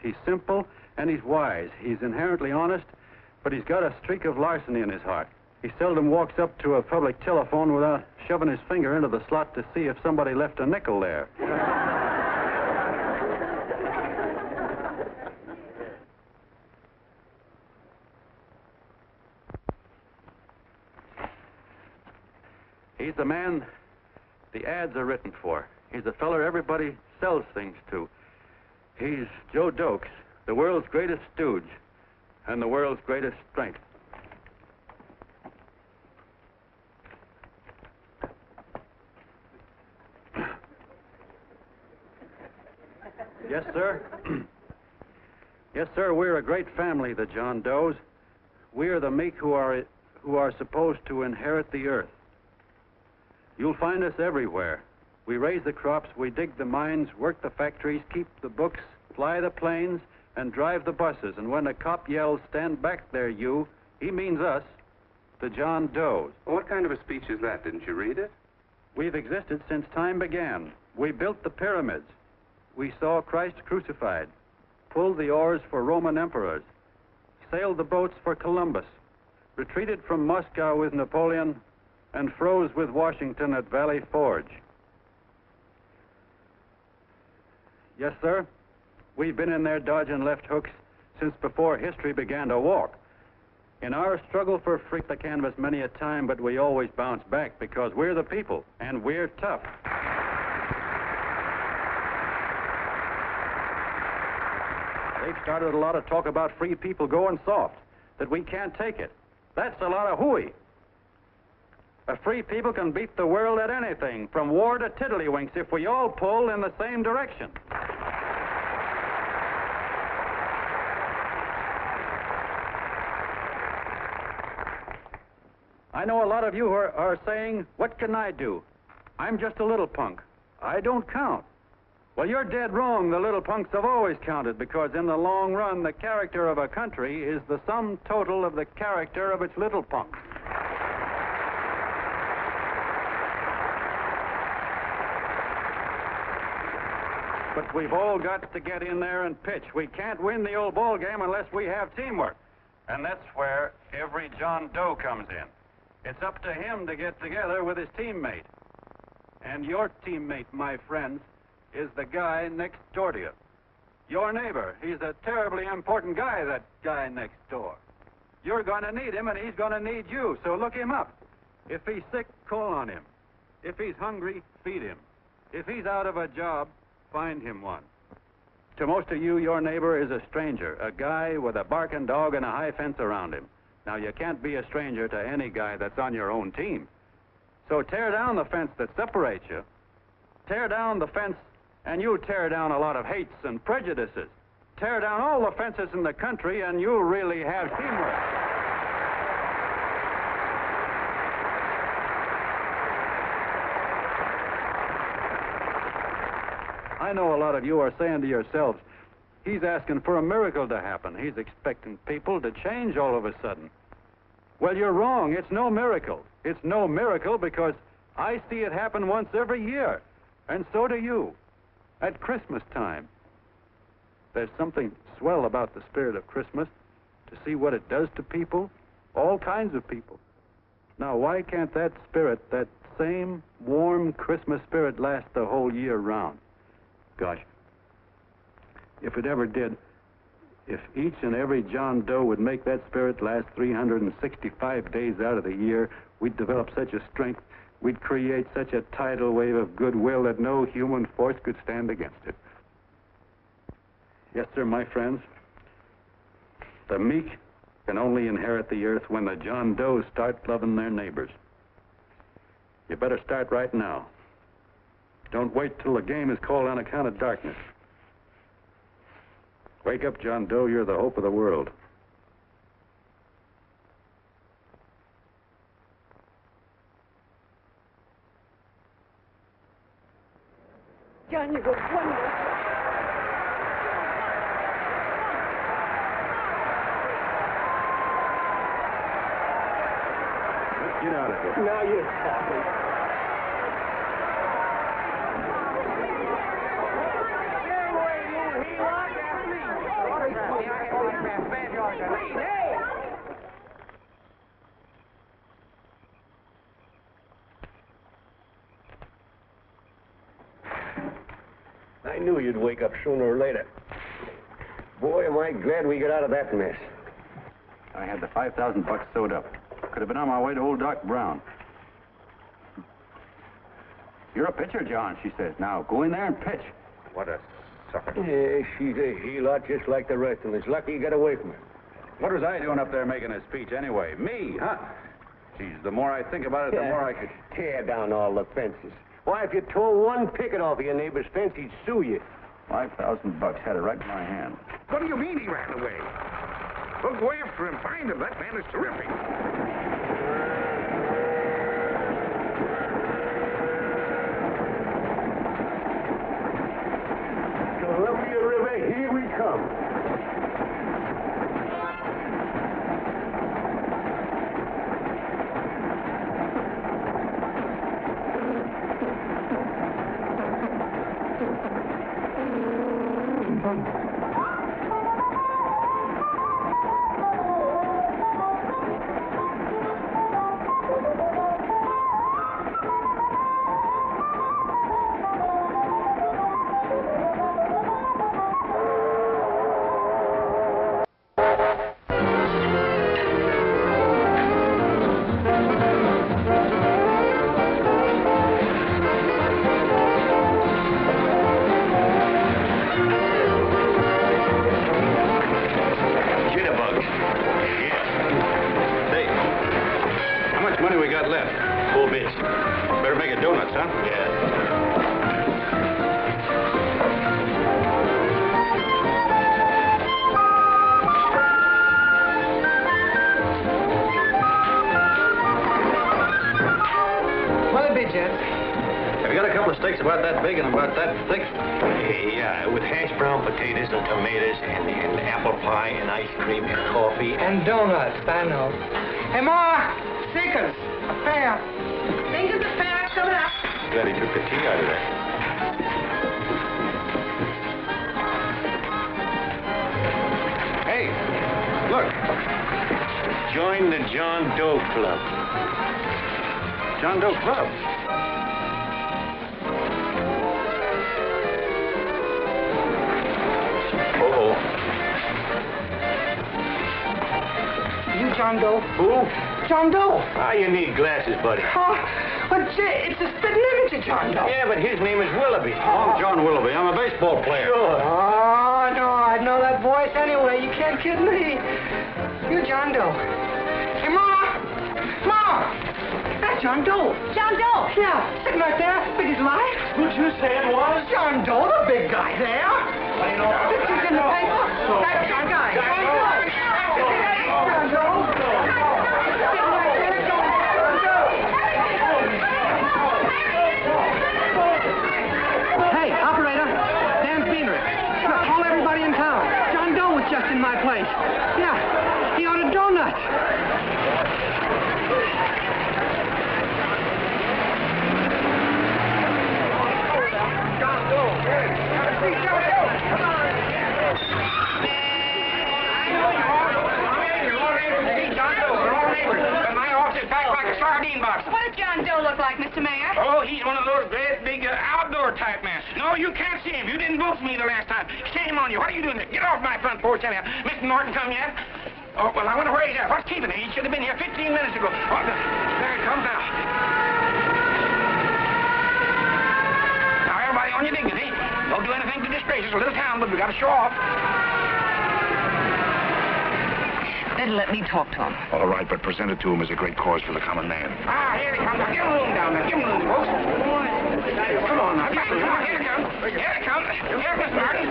He's simple and he's wise. He's inherently honest, but he's got a streak of larceny in his heart. He seldom walks up to a public telephone without shoving his finger into the slot to see if somebody left a nickel there. He's the man the ads are written for. He's the feller everybody sells things to. He's Joe Doe, the world's greatest stooge and the world's greatest strength. Yes, sir. Yes, sir, we're a great family, the John Does. We are the meek who are supposed to inherit the earth. You'll find us everywhere. We raise the crops, we dig the mines, work the factories, keep the books, fly the planes, and drive the buses. And when a cop yells, "Stand back there, you," he means us, the John Does. Well, what kind of a speech is that? Didn't you read it? We've existed since time began. We built the pyramids. We saw Christ crucified, pulled the oars for Roman emperors, sailed the boats for Columbus, retreated from Moscow with Napoleon, and froze with Washington at Valley Forge. Yes, sir. We've been in there dodging left hooks since before history began to walk. In our struggle for freedom, the canvas many a time, but we always bounce back because we're the people, and we're tough. They've started a lot of talk about free people going soft, that we can't take it. That's a lot of hooey. A free people can beat the world at anything, from war to tiddlywinks, if we all pull in the same direction. I know a lot of you are saying, "What can I do? I'm just a little punk. I don't count." Well, you're dead wrong. The little punks have always counted, because in the long run, the character of a country is the sum total of the character of its little punks. But we've all got to get in there and pitch. We can't win the old ball game unless we have teamwork. And that's where every John Doe comes in. It's up to him to get together with his teammate. And your teammate, my friends, is the guy next door to you. Your neighbor. He's a terribly important guy, that guy next door. You're going to need him, and he's going to need you, so look him up. If he's sick, call on him. If he's hungry, feed him. If he's out of a job, find him one. To most of you, your neighbor is a stranger, a guy with a barking dog and a high fence around him. Now, you can't be a stranger to any guy that's on your own team. So tear down the fence that separates you. Tear down the fence, and you tear down a lot of hates and prejudices. Tear down all the fences in the country, and you really have teamwork. I know a lot of you are saying to yourselves, "He's asking for a miracle to happen. He's expecting people to change all of a sudden." Well, you're wrong. It's no miracle. It's no miracle because I see it happen once every year, and so do you, at Christmas time. There's something swell about the spirit of Christmas, to see what it does to people, all kinds of people. Now, why can't that spirit, that same warm Christmas spirit, last the whole year round? Gosh, if it ever did, if each and every John Doe would make that spirit last 365 days out of the year, we'd develop such a strength, we'd create such a tidal wave of goodwill that no human force could stand against it. Yes, sir, my friends. The meek can only inherit the earth when the John Does start loving their neighbors. You better start right now. Don't wait till the game is called on account of darkness. Wake up, John Doe. You're the hope of the world. John, you look wonderful. Let's get out of here. Now you're talking. you'd wake up sooner or later. Boy, am I glad we got out of that mess. I had the $5,000 sewed up. Could have been on my way to old Doc Brown. You're a pitcher, John, she says. Now, go in there and pitch. What a sucker. Yeah, she's a heel-out just like the rest of them. It's lucky you got away from her. What was I doing up there making a speech anyway? Me, huh? Geez, the more I think about it, the more I could... Tear down all the fences. Why, if you tore one picket off of your neighbor's fence, he'd sue you. $5,000 had it right in my hand. What do you mean he ran away? We'll go after him, find him. That man is terrific. Columbia River, here we come. Yeah, with hash brown potatoes and tomatoes and apple pie and ice cream and coffee. And donuts, I know. Hey, Ma! Seekers! A fair. Seekers, a fair, coming up. Glad he took the tea out of there. Hey, look. Join the John Doe Club. John Doe Club? John Doe. Who? John Doe. Ah, you need glasses, buddy. Oh, but it's a spitting image of John Doe. Yeah, but his name is Willoughby. I'm John Willoughby. I'm a baseball player. Sure. Oh, no, I know that voice anyway. You can't kid me. You're John Doe. Hey, Ma! Ma! That's John Doe. John Doe? Yeah, sitting right there, big as life. Who'd you say it was? John Doe, the big guy there. What do you know? Picture's in the paper. That's John Guy. John Doe. Hey, operator, Dan Beaner. Look, call everybody in town. John Doe was just in my place. Yeah, he ordered donuts. John Doe. Come on. Sardine box. What does John Doe look like, Mr. Mayor? Oh, he's one of those great big outdoor type men. No, you can't see him. You didn't vote for me the last time. Shame on you. What are you doing there? Get off my front porch anyhow. Mr. Norton come yet? Oh, well, I wonder where he's at. What's keeping him? He should have been here 15 minutes ago. Oh, there he comes now. Now, everybody on your dignity. Don't do anything to disgrace us. A little town, but we got to show off. Better let me talk to him. All right, but present it to him as a great cause for the common man. Ah, here he comes. Now, give him room down there. Give him room, folks. Come on now. Come on. Here he comes. Here he comes. Here's Mr. Norton.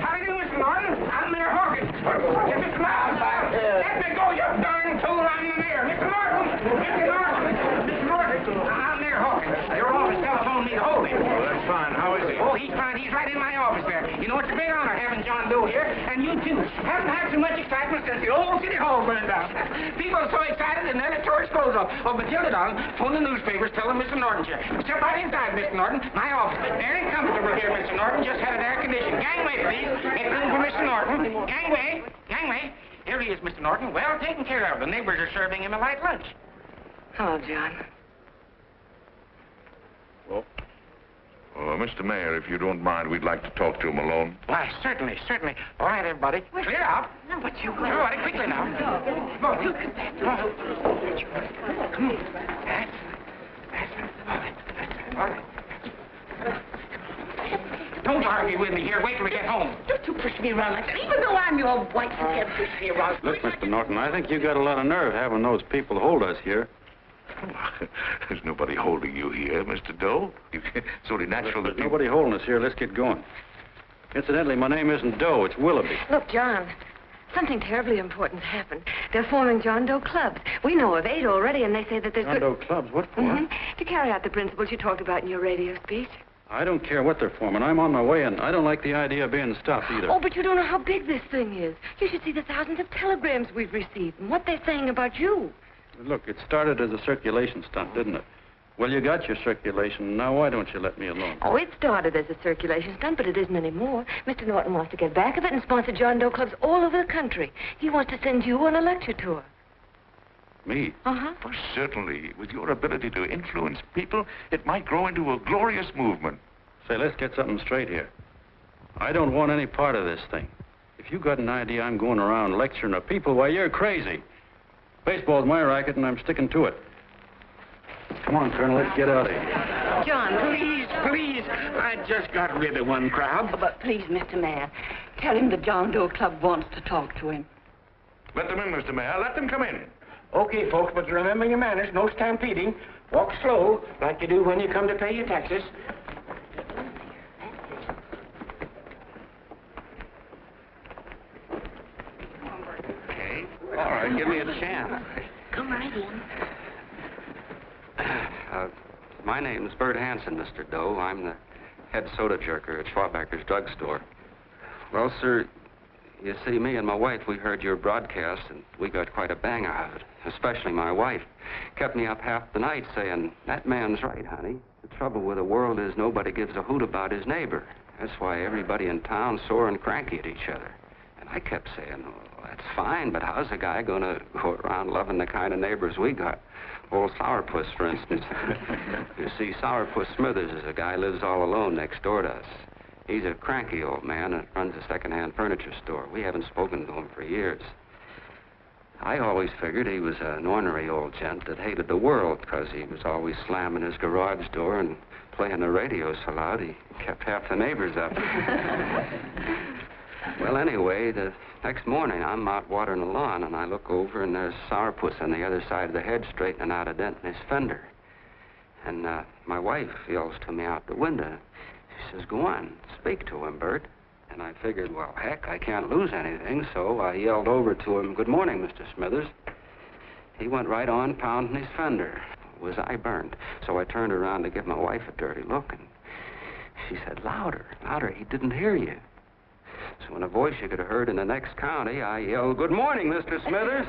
How do you do, Mr. Norton? I'm Mayor Hawkins. Get Mr. Norton. Let me go, you darn tool. I'm the mayor. Mr. Norton. Mr. Norton. Mr. Norton. I'm Mayor Hawkins. Your office telephoned me to hold him. Well, that's fine. How is he? Oh, he's fine. He's right in my office there. You know, it's a great honor having John Doe here, and you too. Haven't had so much excitement since the old City Hall burned down. People are so excited, and then it tore its clothes off. Oh, Matilda, darling, phone the newspapers, tell them Mr. Norton's here. Step right inside, Mr. Norton. My office. Very comfortable here, Mr. Norton. Just had it air conditioned. Gangway, please. Make room for Mr. Norton. Gangway. Gangway. Here he is, Mr. Norton. Well taken care of. The neighbors are serving him a light lunch. Hello, John. Mr. Mayor, if you don't mind, we'd like to talk to him alone. Why, certainly, certainly. All right, everybody. Clear out. No, but you... Everybody, quickly now. Come on. Look at that. Come on. Come on. That's it. All right. Don't argue with me here. Wait till we get home. Don't you push me around like that. Even though I'm your wife, you can't push me around. Look, Mr. Norton, I think you got a lot of nerve having those people hold us here. There's nobody holding you here, Mr. Doe. It's only natural that There's nobody holding us here. Let's get going. Incidentally, my name isn't Doe. It's Willoughby. Look, John, something terribly important's happened. They're forming John Doe clubs. We know of 8 already, and they say that there's... John Doe clubs? What for? To carry out the principles you talked about in your radio speech. I don't care what they're forming. I'm on my way, and I don't like the idea of being stopped either. Oh, but you don't know how big this thing is. You should see the thousands of telegrams we've received and what they're saying about you. Look, it started as a circulation stunt, didn't it? Well, you got your circulation. Now, why don't you let me alone? Oh, it started as a circulation stunt, but it isn't anymore. Mr. Norton wants to get back of it and sponsor John Doe clubs all over the country. He wants to send you on a lecture tour. Me? Uh-huh. Oh, certainly. With your ability to influence people, it might grow into a glorious movement. Say, let's get something straight here. I don't want any part of this thing. If you got an idea I'm going around lecturing the people, why, you're crazy. Baseball's my racket, and I'm sticking to it. Come on, Colonel, let's get out of here. John, Please. I just got rid of one crowd. But please, Mr. Mayor, tell him the John Doe Club wants to talk to him. Let them in, Mr. Mayor. Let them come in. Okay, folks, but remember your manners. No stampeding. Walk slow, like you do when you come to pay your taxes. Okay. All right, give me a chance. come right in. My name's Bert Hanson, Mr. Doe. I'm the head soda jerker at Schwabacker's drugstore. Well, sir, you see, me and my wife, we heard your broadcast, and we got quite a bang out of it. Especially my wife. Kept me up half the night saying, that man's right, honey. The trouble with the world is nobody gives a hoot about his neighbor. That's why everybody in town's sore and cranky at each other. And I kept saying, oh, that's fine, but how's a guy going to go around loving the kind of neighbors we got? Old Sourpuss, for instance. You see, Sourpuss Smithers is a guy who lives all alone next door to us. He's a cranky old man and runs a second-hand furniture store. We haven't spoken to him for years. I always figured he was an ornery old gent that hated the world because he was always slamming his garage door and playing the radio so loud he kept half the neighbors up. Well, anyway, the next morning I'm out watering the lawn and I look over and there's Sourpuss on the other side of the hedge straightening out a dent in his fender. And my wife yells to me out the window. She says, go on, speak to him, Bert. And I figured, well, heck, I can't lose anything, so I yelled over to him, good morning, Mr. Smithers. He went right on pounding his fender. Was I burned? So I turned around to give my wife a dirty look, and she said, louder, louder, he didn't hear you. So in a voice you could have heard in the next county, I yelled, good morning, Mr. Smithers.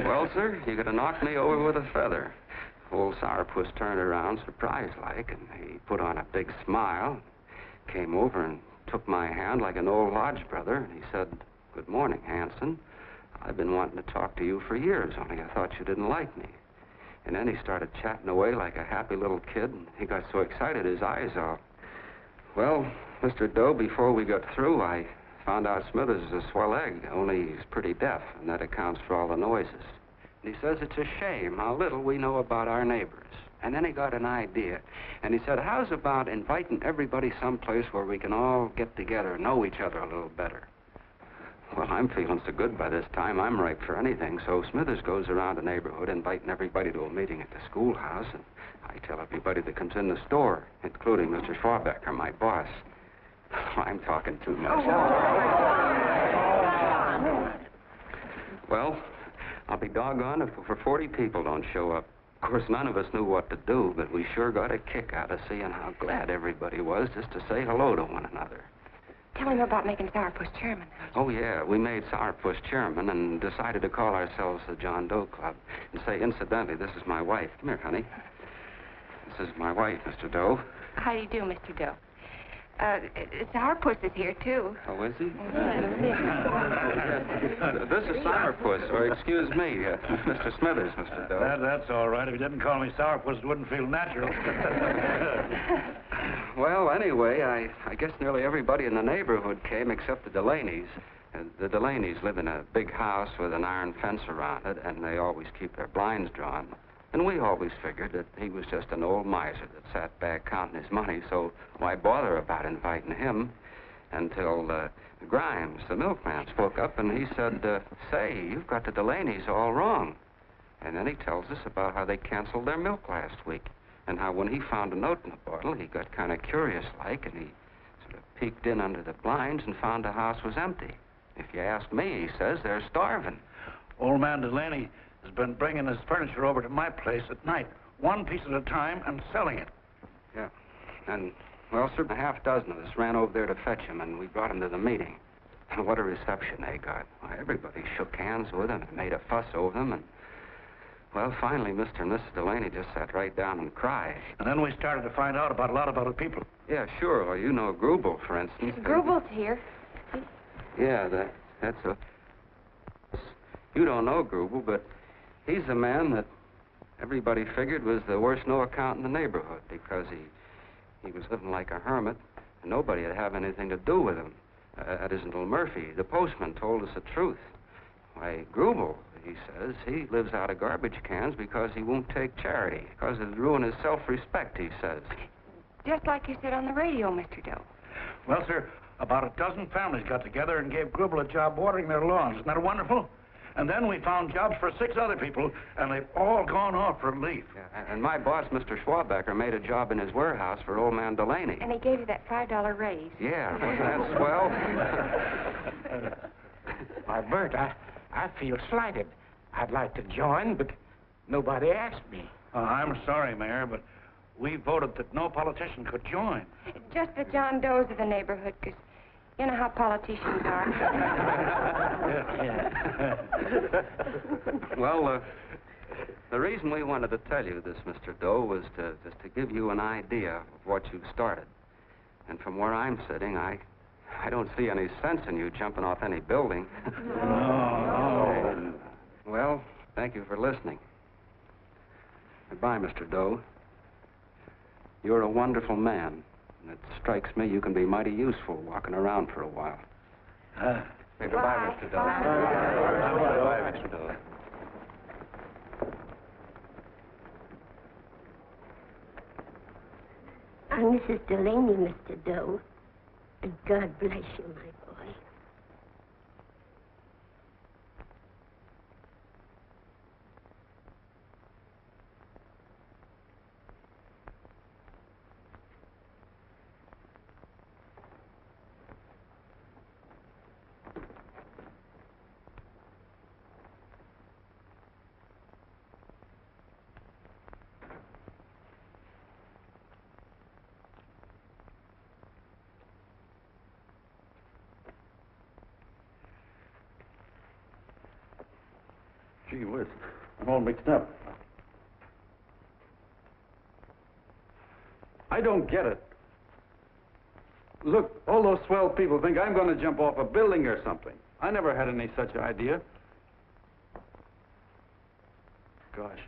Well, sir, you could have knocked me over with a feather. Old Sourpuss turned around surprised-like, and he put on a big smile, came over and took my hand like an old lodge brother, and he said, good morning, Hanson. I've been wanting to talk to you for years, only I thought you didn't like me. And then he started chatting away like a happy little kid, and he got so excited his eyes out. Well, Mr. Doe, before we got through, I found out Smithers is a swell egg, only he's pretty deaf, and that accounts for all the noises. And he says it's a shame how little we know about our neighbors. And then he got an idea, and he said, how's about inviting everybody someplace where we can all get together and know each other a little better? Well, I'm feeling so good by this time, I'm ripe for anything. So Smithers goes around the neighborhood inviting everybody to a meeting at the schoolhouse, and I tell everybody that comes in the store, including Mr. Schwabacker, my boss. I'm talking too much. Well, I'll be doggone if over 40 people don't show up. Of course, none of us knew what to do, but we sure got a kick out of seeing how glad everybody was just to say hello to one another. Tell him about making Sourpuss chairman. Oh, yeah, we made Sourpuss chairman and decided to call ourselves the John Doe Club. And say, incidentally, this is my wife. Come here, honey. This is my wife, Mr. Doe. How do you do, Mr. Doe? Sourpuss is here, too. Oh, is he? This is Sourpuss, or excuse me, Mr. Smithers, Mr. Doe. That's all right. If you didn't call me Sourpuss, it wouldn't feel natural. Well, anyway, I guess nearly everybody in the neighborhood came except the Delaney's. The Delaney's live in a big house with an iron fence around it, and they always keep their blinds drawn. And we always figured that he was just an old miser that sat back counting his money, so why bother about inviting him? Until Grimes, the milkman, spoke up, and he said, say, you've got the Delaney's all wrong. And then he tells us about how they canceled their milk last week, and how when he found a note in the bottle, he got kind of curious-like, and he sort of peeked in under the blinds and found the house was empty. If you ask me, he says, they're starving. Old man Delaney has been bringing his furniture over to my place at night, one piece at a time, and selling it. Yeah. And, well, sir, a half dozen of us ran over there to fetch him, and we brought him to the meeting. And what a reception they got. Why, everybody shook hands with him and made a fuss over them, and, well, finally, Mr. and Mrs. Delaney just sat right down and cried. And then we started to find out about a lot of other people. Yeah, sure. Well, you know Grubel, for instance. Grubel's here. Yeah, that's a... You don't know Grubel, but he's a man that everybody figured was the worst no-account in the neighborhood because he was living like a hermit, and nobody would have anything to do with him. That isn't little Murphy. The postman told us the truth. Why, Grubel, he says, he lives out of garbage cans because he won't take charity, because it'd ruin his self-respect, he says. Just like you said on the radio, Mr. Doe. Well, sir, about a dozen families got together and gave Grubel a job watering their lawns. Isn't that wonderful? And then we found jobs for 6 other people, and they've all gone off for leave. Yeah, and my boss, Mr. Schwabacker, made a job in his warehouse for old man Delaney. And he gave you that $5 raise. Yeah, that's swell. Why, Bert, I feel slighted. I'd like to join, but nobody asked me. I'm sorry, Mayor, but we voted that no politician could join. Just the John Does of the neighborhood, because you know how politicians are. Well, the reason we wanted to tell you this, Mr. Doe, was to give you an idea of what you've started. And from where I'm sitting, I don't see any sense in you jumping off any building. No. Well, thank you for listening. Goodbye, Mr. Doe. You're a wonderful man. And it strikes me you can be mighty useful walking around for a while. Goodbye, Mr. Doe. Goodbye, Mr. Doe. I'm Mrs. Delaney, Mr. Doe. And God bless you, my boy. Gee whiz, I'm all mixed up. I don't get it. Look, all those swell people think I'm going to jump off a building or something. I never had any such idea. Gosh.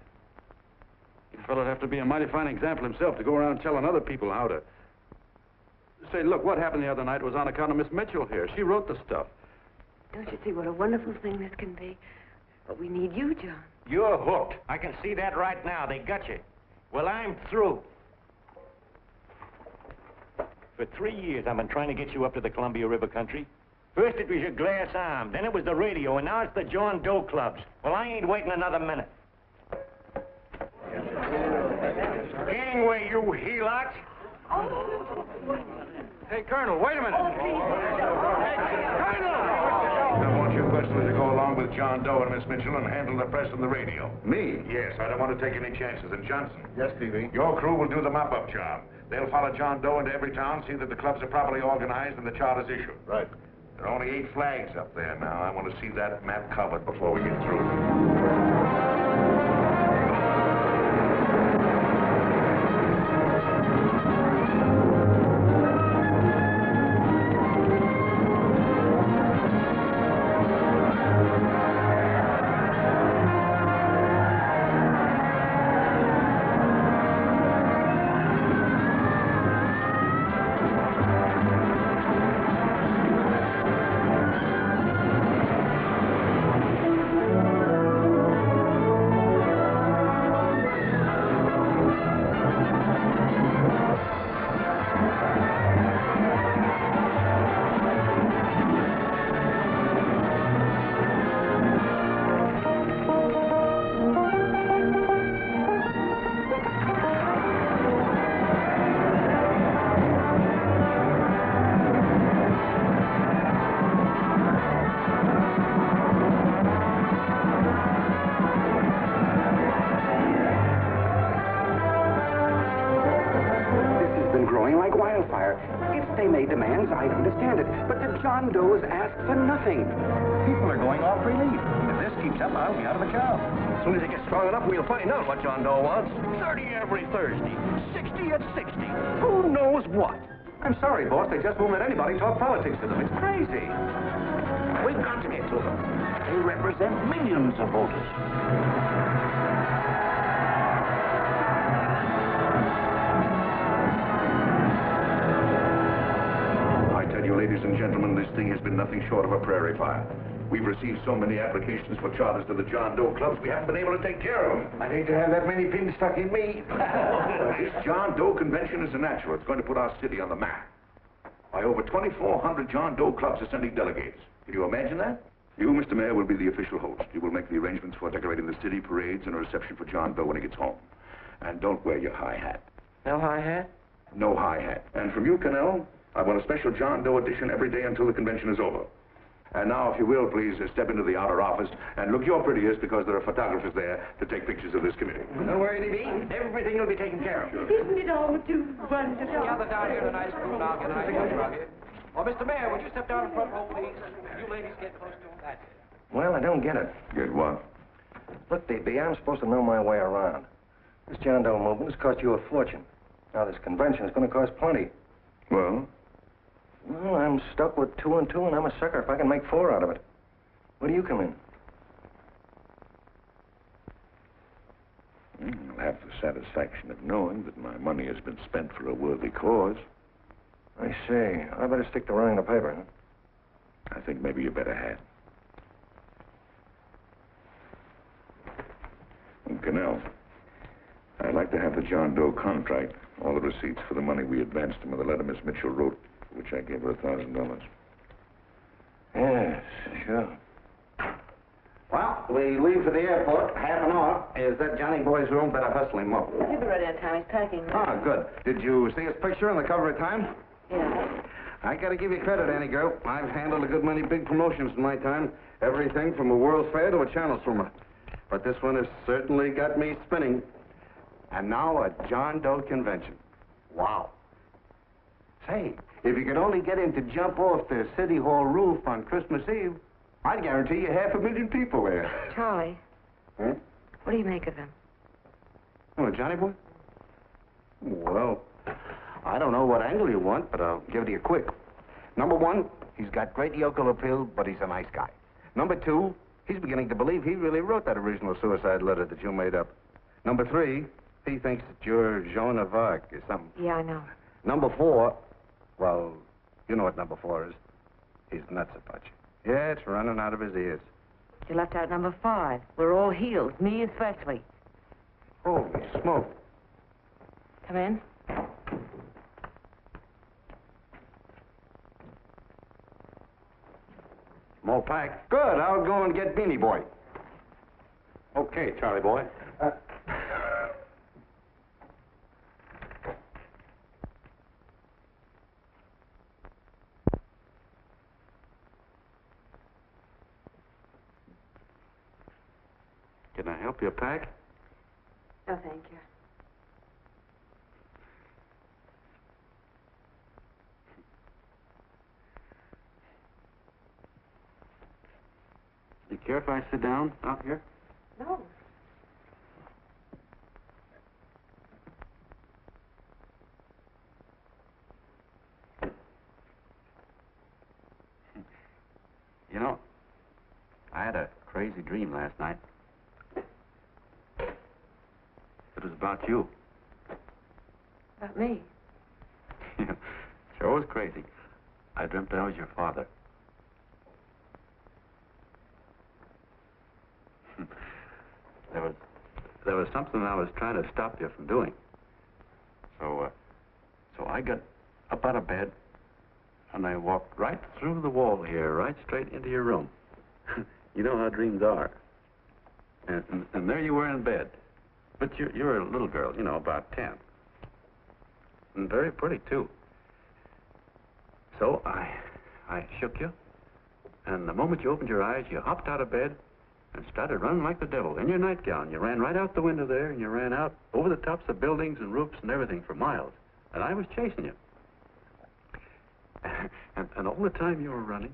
The fellow'd have to be a mighty fine example himself to go around telling other people how to... Say, look, what happened the other night was on account of Miss Mitchell here. She wrote the stuff. Don't you see what a wonderful thing this can be? But we need you, John. You're hooked. I can see that right now. They got you. Well, I'm through. For 3 years, I've been trying to get you up to the Columbia River country. First it was your glass arm, then it was the radio, and now it's the John Doe clubs. Well, I ain't waiting another minute. Gangway, you helots! Hey, Colonel, wait a minute. I want you personally to go along with John Doe and Miss Mitchell and handle the press and the radio. Me? Yes, I don't want to take any chances. And Johnson? Yes, Peavy? Your crew will do the mop-up job. They'll follow John Doe into every town, see that the clubs are properly organized and the charters issued. Right. There are only 8 flags up there now. I want to see that map covered before we get through. If they made demands, I'd understand it. But the John Does ask for nothing. People are going off relief. If this keeps up, I'll be out of a job. As soon as it gets strong enough, we'll find out what John Doe wants. 30 every Thursday. 60 at 60. Who knows what? I'm sorry, boss. They just won't let anybody talk politics to them. It's crazy. We've got to get to them. They represent millions of voters. I tell you, ladies and gentlemen, this thing has been nothing short of a prairie fire. We've received so many applications for charters to the John Doe clubs, we haven't been able to take care of them. I'd hate to have that many pins stuck in me. This John Doe convention is a natural. It's going to put our city on the map. By over 2,400 John Doe clubs are sending delegates. Can you imagine that? You, Mr. Mayor, will be the official host. You will make the arrangements for decorating the city, parades, and a reception for John Doe when he gets home. And don't wear your high hat. No high hat? No high hat. And from you, Connell, I want a special John Doe edition every day until the convention is over. And now, if you will, please step into the outer office and look your prettiest because there are photographers there to take pictures of this committee. Don't worry, D.B. Everything will be taken care of. Isn't it all too wonderful? Gather down here tonight, and I'll get an ice cream. Well, Mr. Mayor, would you step down in front row, please? You ladies get close to him. That's it. Well, I don't get it. Get what? Look, D.B., I'm supposed to know my way around. This John Doe movement has cost you a fortune. Now, this convention is going to cost plenty. Well? Well, I'm stuck with 2 and 2, and I'm a sucker if I can make 4 out of it. Where do you come in? I'll have the satisfaction of knowing that my money has been spent for a worthy cause. I see. I better stick to running the paper, huh? I think maybe you better have. And Connell, I'd like to have the John Doe contract, all the receipts for the money we advanced him with the letter Miss Mitchell wrote, which I gave her $1,000. Yes, sure. Well, we leave for the airport. Half an hour. Is that Johnny boy's room? Better hustle him up. He'll be ready on time. He's packing. Ah, good. Did you see his picture on the cover of Time? Yeah. I gotta give you credit, Annie girl. I've handled a good many big promotions in my time. Everything from a World's Fair to a channel swimmer. But this one has certainly got me spinning. And now a John Doe convention. Wow. Say, if you could only get him to jump off the City Hall roof on Christmas Eve, I'd guarantee you 500,000 people there. Charlie. Huh? What do you make of him? Oh, Johnny boy? Well, I don't know what angle you want, but I'll give it to you quick. Number 1, he's got great yokel appeal, but he's a nice guy. Number 2, he's beginning to believe he really wrote that original suicide letter that you made up. Number 3, he thinks that you're Joan of Arc or something. Yeah, I know. Number 4, well, you know what number 4 is. He's nuts about you. Yeah, it's running out of his ears. You left out number 5. We're all healed, me especially. Holy smoke. Come in. More pack. Good. I'll go and get Beanie Boy. Okay, Charlie boy. Can I help you pack? No, thank you. Do you care if I sit down out here? No. You know, I had a crazy dream last night. It was about you. About me? Sure was crazy. I dreamt I was your father. There was something I was trying to stop you from doing. So I got up out of bed, and I walked right through the wall here, right straight into your room. You know how dreams are. And there you were in bed. But you're a little girl, you know, about 10. And very pretty, too. So I shook you, and the moment you opened your eyes, you hopped out of bed and started running like the devil in your nightgown. You ran right out the window there, and you ran out over the tops of buildings and roofs and everything for miles. And I was chasing you. And all the time you were running,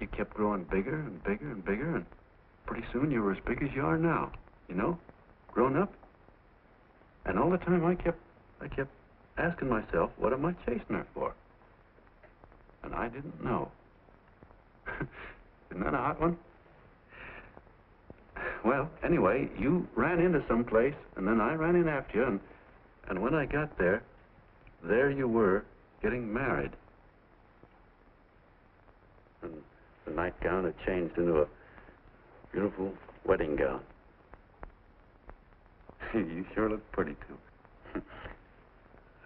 you kept growing bigger and bigger and bigger, and pretty soon you were as big as you are now, you know, grown up. And all the time I kept asking myself, what am I chasing her for? And I didn't know. Isn't that a hot one? Well, anyway, you ran into some place, and then I ran in after you, and when I got there you were getting married. And the nightgown had changed into a beautiful wedding gown. You sure look pretty, too.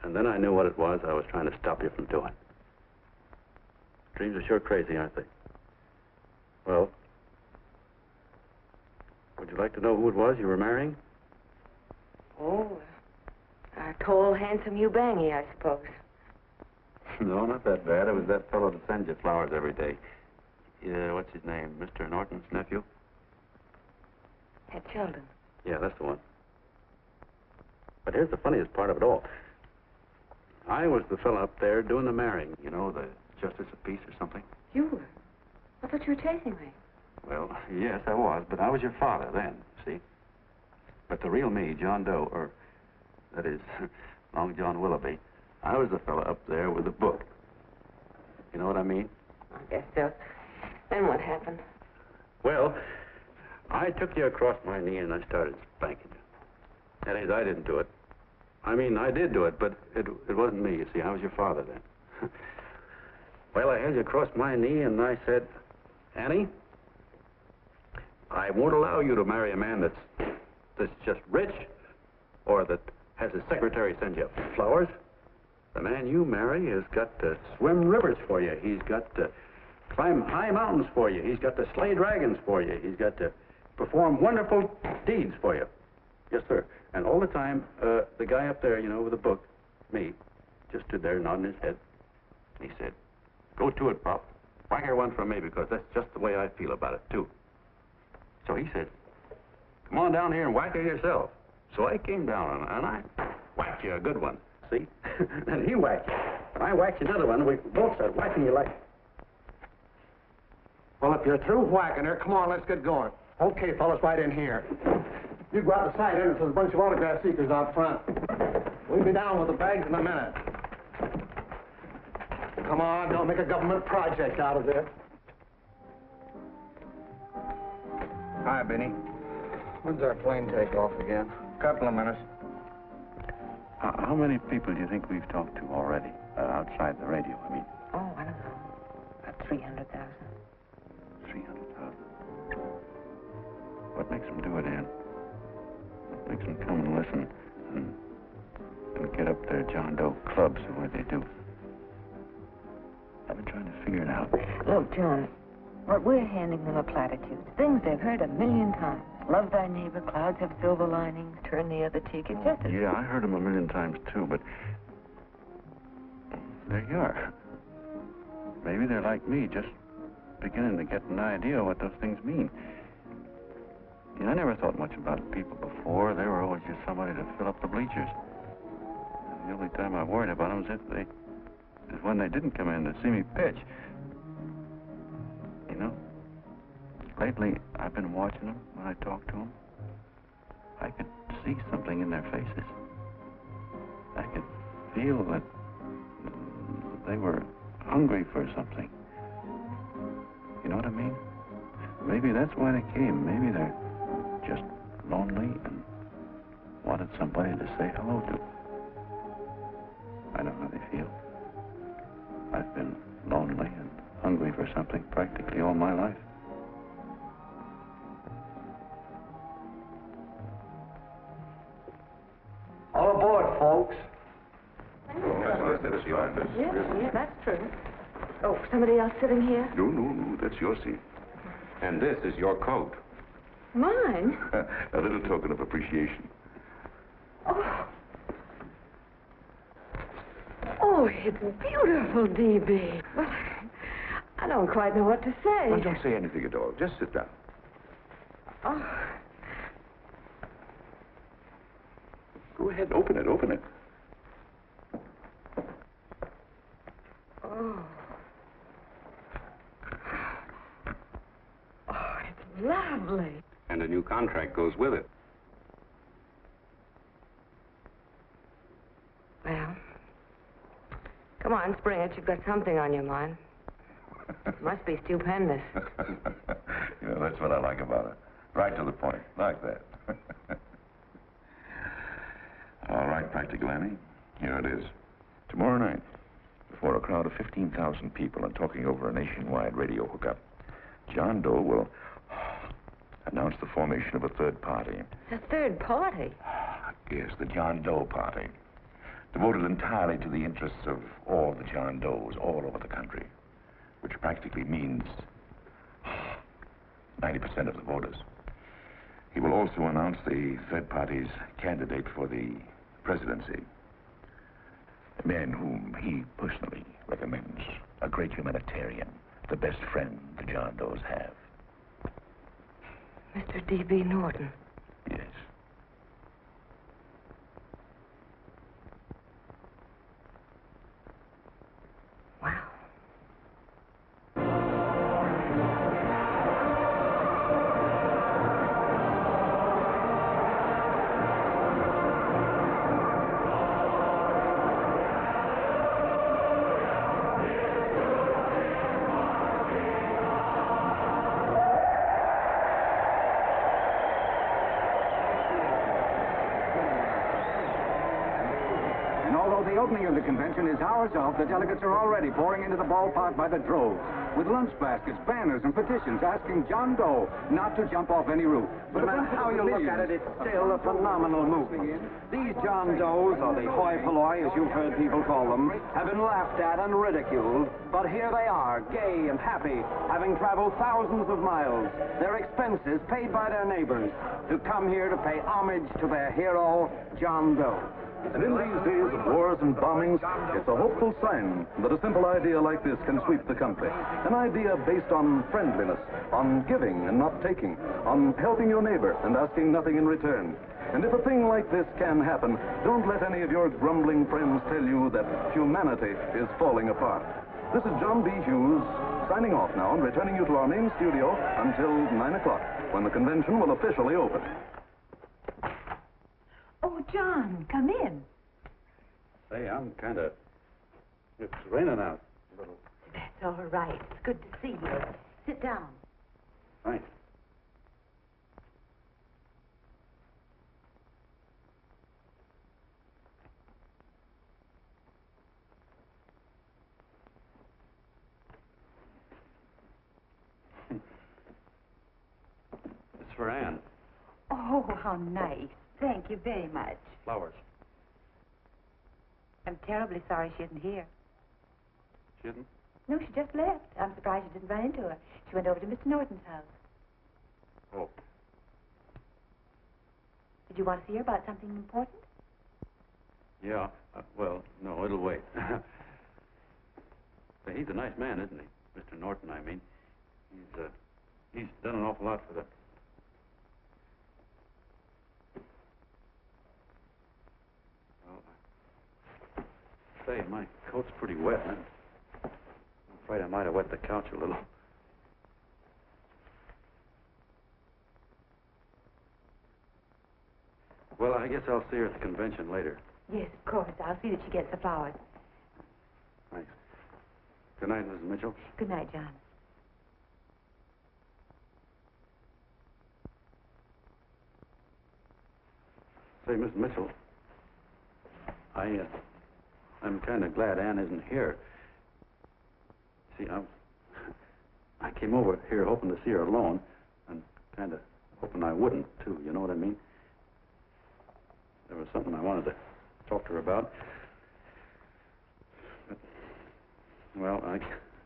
And then I knew what it was I was trying to stop you from doing. Dreams are sure crazy, aren't they? Well, would you like to know who it was you were marrying? Oh, a tall, handsome Eubangy, I suppose. No, not that bad. It was that fellow that sends you flowers every day. What's his name? Mr. Norton's nephew? At Sheldon. Yeah, that's the one. But here's the funniest part of it all. I was the fellow up there doing the marrying, you know, the justice of peace or something. You were? I thought you were chasing me. Well, yes, I was, but I was your father then, see? But the real me, John Doe, or that is, Long John Willoughby, I was the fellow up there with the book. You know what I mean? I guess so. Then what happened? Well, I took you across my knee and I started spanking you. That is, I didn't do it. I mean, I did do it, but it wasn't me, you see. I was your father then. Well, I held you across my knee and I said, Annie, I won't allow you to marry a man that's just rich or that has his secretary send you flowers. The man you marry has got to swim rivers for you. He's got to climb high mountains for you. He's got to slay dragons for you. He's got to perform wonderful deeds for you. Yes, sir. And all the time, the guy up there, you know, with the book, me, just stood there nodding his head. And he said, go to it, Pop. Whack her one from me, because that's just the way I feel about it, too. So he said, come on down here and whack her yourself. So I came down, and I whacked you a good one, see? And he whacked you. And I whacked you another one, and we both started whacking you like... Well, if you're through whacking her, come on, let's get going. Okay, fellas, right in here. You go out the side entrance, there's a bunch of autograph seekers out front. We'll be down with the bags in a minute. Come on, don't make a government project out of this. Hi, Benny. When's our plane take off again? Couple of minutes. How many people do you think we've talked to already, outside the radio, I mean? Oh, I don't know. About 300,000. 300,000. What makes them do it, Ann? What makes them come and listen and get up their John Doe clubs the way they do? I've been trying to figure it out. Look, John, what we're handing them are platitudes. Things they've heard 1,000,000 times. Love thy neighbor, clouds have silver linings, turn the other cheek. It's just as... Yeah, I heard them 1,000,000 times, too, but there you are. Maybe they're like me, just beginning to get an idea what those things mean. You know, I never thought much about people before. They were always just somebody to fill up the bleachers. And the only time I worried about them is when they didn't come in to see me pitch. You know, lately I've been watching them when I talk to them. I could see something in their faces. I could feel that they were hungry for something. You know what I mean? Maybe that's why they came. Maybe they're just lonely and wanted somebody to say hello to. I know how they feel. I've been lonely and hungry for something practically all my life. All aboard, folks. Yeah, that's true. Oh, somebody else sitting here? No, that's your seat. And this is your coat. Mine? A little token of appreciation. Oh, it's beautiful, D.B. Well, I don't quite know what to say. Well, don't say anything at all. Just sit down. Oh. Go ahead, open it. Oh. Lovely. And a new contract goes with it. Well, come on, spring it. You've got something on your mind. It must be stupendous. You know, that's what I like about it. Right to the point, like that. All right, Practical Annie, here it is. Tomorrow night, before a crowd of 15,000 people and talking over a nationwide radio hookup, John Doe will announce the formation of a third party. A third party? Yes, the John Doe Party. Devoted entirely to the interests of all the John Does all over the country, which practically means 90% of the voters. He will also announce the third party's candidate for the presidency. A man whom he personally recommends, a great humanitarian, the best friend the John Does have. Mr. D.B. Norton. Yes. Wow. The opening of the convention is hours off. The delegates are already pouring into the ballpark by the droves, with lunch baskets, banners, and petitions asking John Doe not to jump off any roof. No matter how you look at it, it's still a phenomenal movement. These John Does, or the hoi polloi, as you've heard people call them, have been laughed at and ridiculed, but here they are, gay and happy, having traveled thousands of miles, their expenses paid by their neighbors, to come here to pay homage to their hero, John Doe. And in these days of wars and bombings, it's a hopeful sign that a simple idea like this can sweep the country. An idea based on friendliness, on giving and not taking, on helping your neighbor and asking nothing in return. And if a thing like this can happen, don't let any of your grumbling friends tell you that humanity is falling apart. This is John B. Hughes, signing off now and returning you to our main studio until 9 o'clock, when the convention will officially open. Oh, John, come in. Say, I'm it's raining out a little. That's all right. It's good to see you. Sit down. Thanks. It's for Anne. Oh, how nice. Thank you very much. Flowers. I'm terribly sorry she isn't here. She isn't? No, she just left. I'm surprised you didn't run into her. She went over to Mr. Norton's house. Oh. Did you want to see her about something important? Yeah. Well, no, it'll wait. Say, he's a nice man, isn't he? Mr. Norton, I mean. He's done an awful lot for the... Say, my coat's pretty wet. I'm afraid I might have wet the couch a little. Well, I guess I'll see her at the convention later. Yes, of course. I'll see that she gets the flowers. Thanks. Good night, Mrs. Mitchell. Good night, John. Say, Miss Mitchell, I'm kind of glad Anne isn't here. See, I came over here hoping to see her alone, and kind of hoping I wouldn't, too, you know what I mean? There was something I wanted to talk to her about. But, well,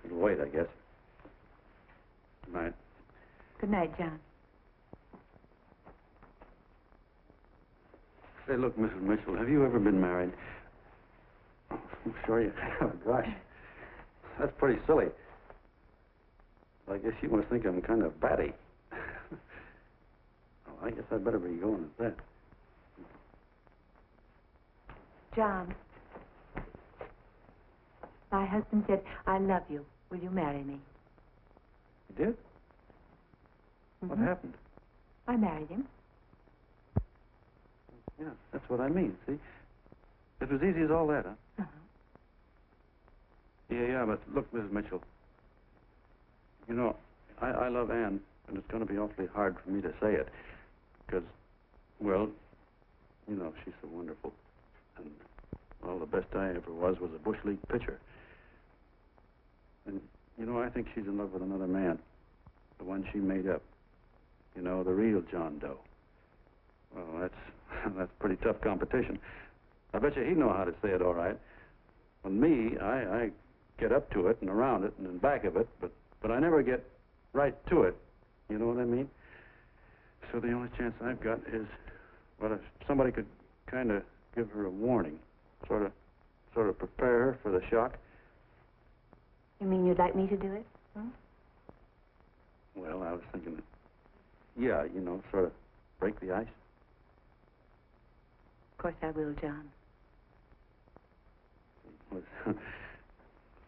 it'll wait, I guess. Good night. Good night, John. Say, look, Mrs. Mitchell, have you ever been married? Oh, I'm sure you have. Gosh, that's pretty silly. I guess you must think I'm kind of batty. Well, I guess I'd better be going at that. John, my husband said, I love you. Will you marry me? You did? What happened? I married him. Yeah, that's what I mean, see? It was easy as all that, huh? Uh-huh. Yeah, but look, Mrs. Mitchell. You know, I love Ann, and it's going to be awfully hard for me to say it. Because, well, you know, she's so wonderful. And, well, the best I ever was a Bush League pitcher. And, you know, I think she's in love with another man. The one she made up. You know, the real John Doe. Well, that's pretty tough competition. I bet you he'd know how to say it all right. With me, I get up to it and around it and in back of it, but I never get right to it. You know what I mean? So the only chance I've got is, well, if somebody could kind of give her a warning, sort of prepare her for the shock. You mean you'd like me to do it? Hmm? Well, I was thinking that, yeah, you know, sort of break the ice. Of course I will, John.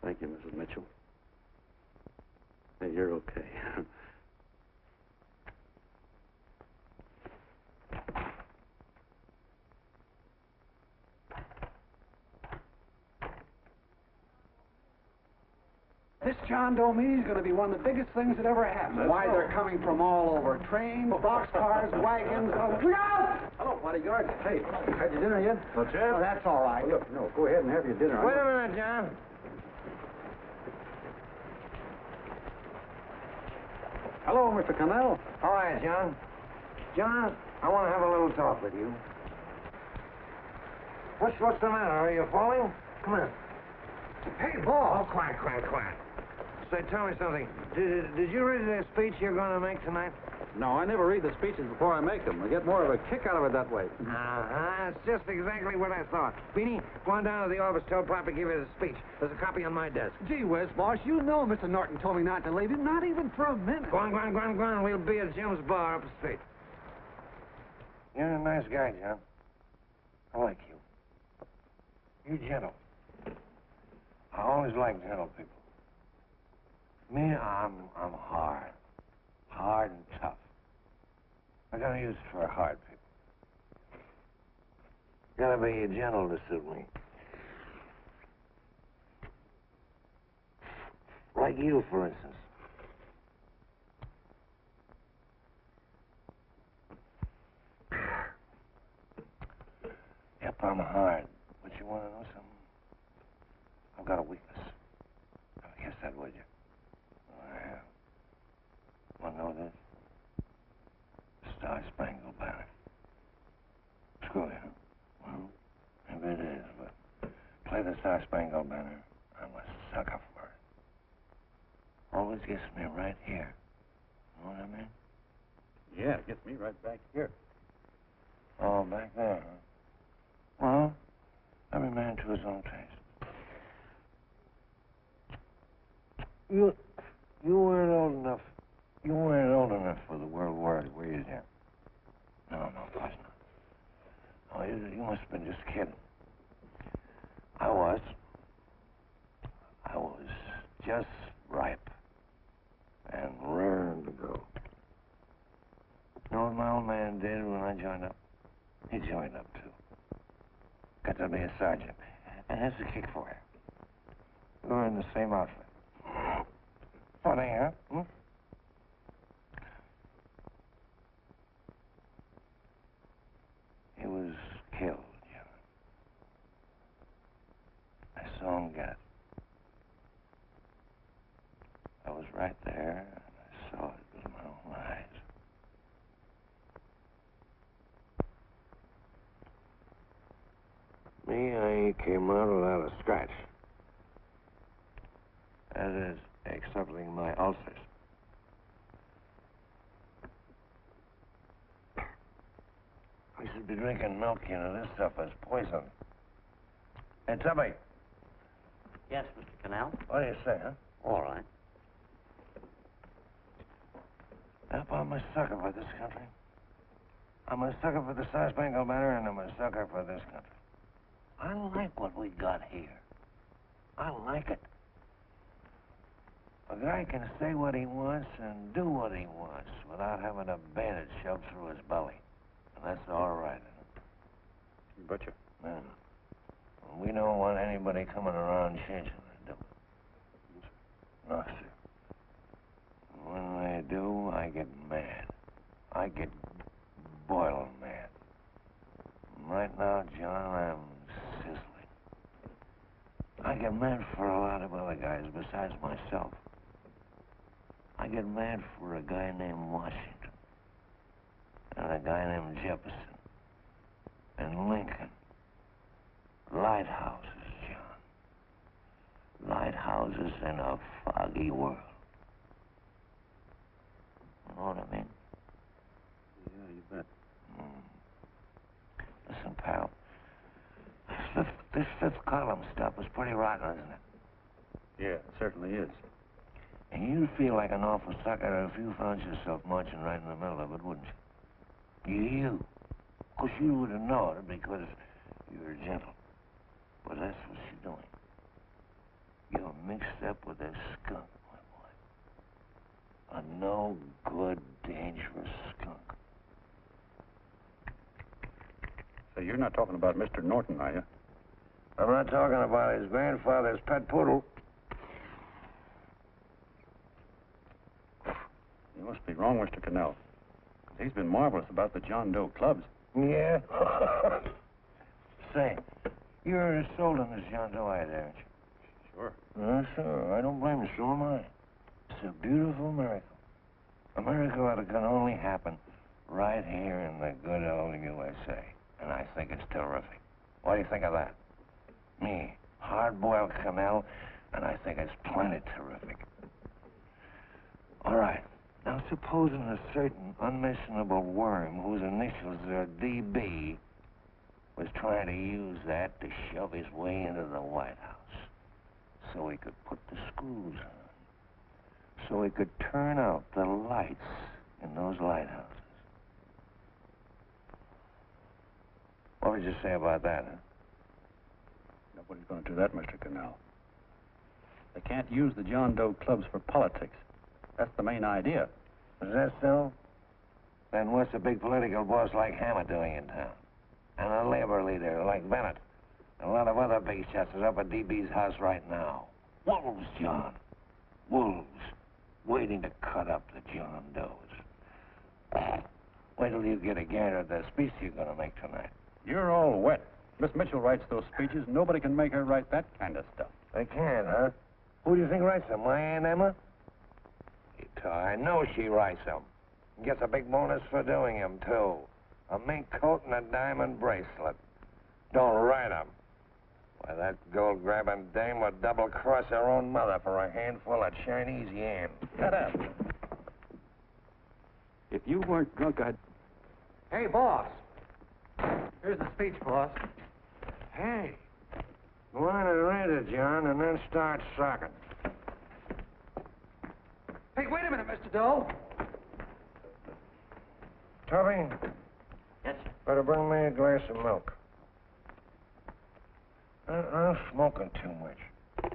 Thank you, Mrs. Mitchell. Hey, you're okay. This John Doe meeting is going to be one of the biggest things that ever happened. Why, they're coming from all over. Trains, boxcars, wagons. Look out! Hello, bodyguard. Hey, had your dinner yet? What's that? Oh, that's all right. Well, Look, no, go ahead and have your dinner. Wait a minute, John. Hello, Mr. Connell. All right, John. John, I want to have a little talk with you. What's the matter? Are you falling? Come here. Hey, Ball. Oh, quiet. Say, tell me something. Did you read the speech you're going to make tonight? No, I never read the speeches before I make them. I get more of a kick out of it that way. It's just exactly what I thought. Beanie, go on down to the office, tell Pop to give you the speech. There's a copy on my desk. Gee whiz, boss, you know Mr. Norton told me not to leave him, not even for a minute. Go on. We'll be at Jim's bar up the street. You're a nice guy, John. I like you. You're gentle. I always like gentle people. Me, I'm hard. Hard and tough. I got use for hard people. Gotta be gentle to suit me. Like you, for instance. Yep, I'm hard. But you want to know something? I've got a weakness. I guess that, would you? I have. Want to know this? Star-Spangled Banner. Screw you. Well, maybe it is, but play the Star-Spangled Banner. I'm a sucker for it. Always gets me right here. Know what I mean? Yeah, it gets me right back here. Oh, back there, huh? Well, every man to his own taste. You weren't old enough. You weren't old enough for the World War, were you, Jim? No, of course not. Oh, you must have been just kidding. I was just ripe and raring to go. You know what my old man did when I joined up? He joined up, too. Got to be a sergeant. And here's the kick for you. We were in the same outfit. Funny, huh? Hmm? He was killed, Jim. I saw him get it. I was right there, and I saw it with my own eyes. Me, I came out without a scratch. That is, excepting my ulcers. We should be drinking milk, you know. This stuff is poison. Hey, Tubby. Yes, Mr. Connell? What do you say, huh? All right. Yep, I'm a sucker for this country. I'm a sucker for the Star-Spangled Banner, and I'm a sucker for this country. I like what we got here. I like it. A guy can say what he wants and do what he wants without having a bayonet shoved through his belly. And that's all right. You betcha. Man, we don't want anybody coming around changing it, do we? No, sir. When they do, I get mad. I get boiling mad. Right now, John, I'm sizzling. I get mad for a lot of other guys besides myself. I get mad for a guy named Washington, and a guy named Jefferson, and Lincoln. Lighthouses, John. Lighthouses in a foggy world. You know what I mean? Yeah, you bet. Listen, pal. This fifth column stuff is pretty rotten, isn't it? Yeah, it certainly is. And you'd feel like an awful sucker if you found yourself marching right in the middle of it, wouldn't you? You. Of course, you would have known it because you're gentle. But that's what you're doing. You're mixed up with a skunk, my boy. A no-good, dangerous skunk. So you're not talking about Mr. Norton, are you? I'm not talking about his grandfather's pet poodle. You must be wrong, Mr. Connell. He's been marvelous about the John Doe clubs. Yeah? Say, you're as sold on this John Doe idea, aren't you? Sure. Sure. I don't blame you. So am I. It's a beautiful miracle. A miracle that can only happen right here in the good old USA. And I think it's terrific. What do you think of that? Me, hard-boiled Connell, and I think it's plenty terrific. All right. Now, supposing a certain unmentionable worm whose initials are DB was trying to use that to shove his way into the White House so he could put the screws on, so he could turn out the lights in those lighthouses. What would you say about that, huh? Nobody's going to do that, Mr. Connell. They can't use the John Doe clubs for politics. That's the main idea. Is that so? Then what's a big political boss like Hammett doing in town? And a labor leader like Bennett? And a lot of other big shots is up at DB's house right now. Wolves, John. Wolves. Waiting to cut up the John Does. Wait till you get a gander at the speech you're going to make tonight. You're all wet. Miss Mitchell writes those speeches. Nobody can make her write that kind of stuff. They can't, huh? Who do you think writes them? My Aunt Emma? I know she writes them. Gets a big bonus for doing them, too. A mink coat and a diamond bracelet. Don't write them. Why, that gold-grabbing dame would double-cross her own mother for a handful of Chinese yams. Shut up. If you weren't drunk, I'd... Hey, boss. Here's the speech, boss. Hey, go on and read it, John, and then start sucking. Hey, wait a minute, Mr. Doe. Tubby? Yes, sir. Better bring me a glass of milk. I'm smoking too much.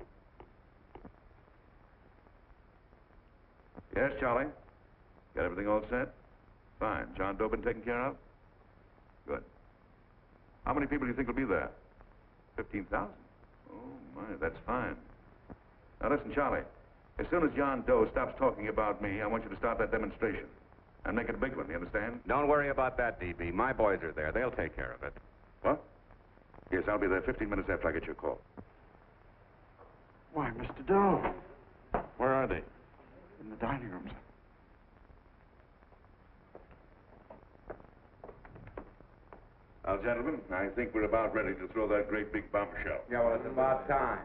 Yes, Charlie? Got everything all set? Fine. John Doe been taken care of? Good. How many people do you think will be there? 15,000? Oh, my, that's fine. Now, listen, Charlie. As soon as John Doe stops talking about me, I want you to start that demonstration. And make it a big one, you understand? Don't worry about that, DB. My boys are there. They'll take care of it. What? Yes, I'll be there 15 minutes after I get your call. Why, Mr. Doe. Where are they? In the dining room, sir. Now, gentlemen, I think we're about ready to throw that great big bombshell. Yeah, well, it's about time.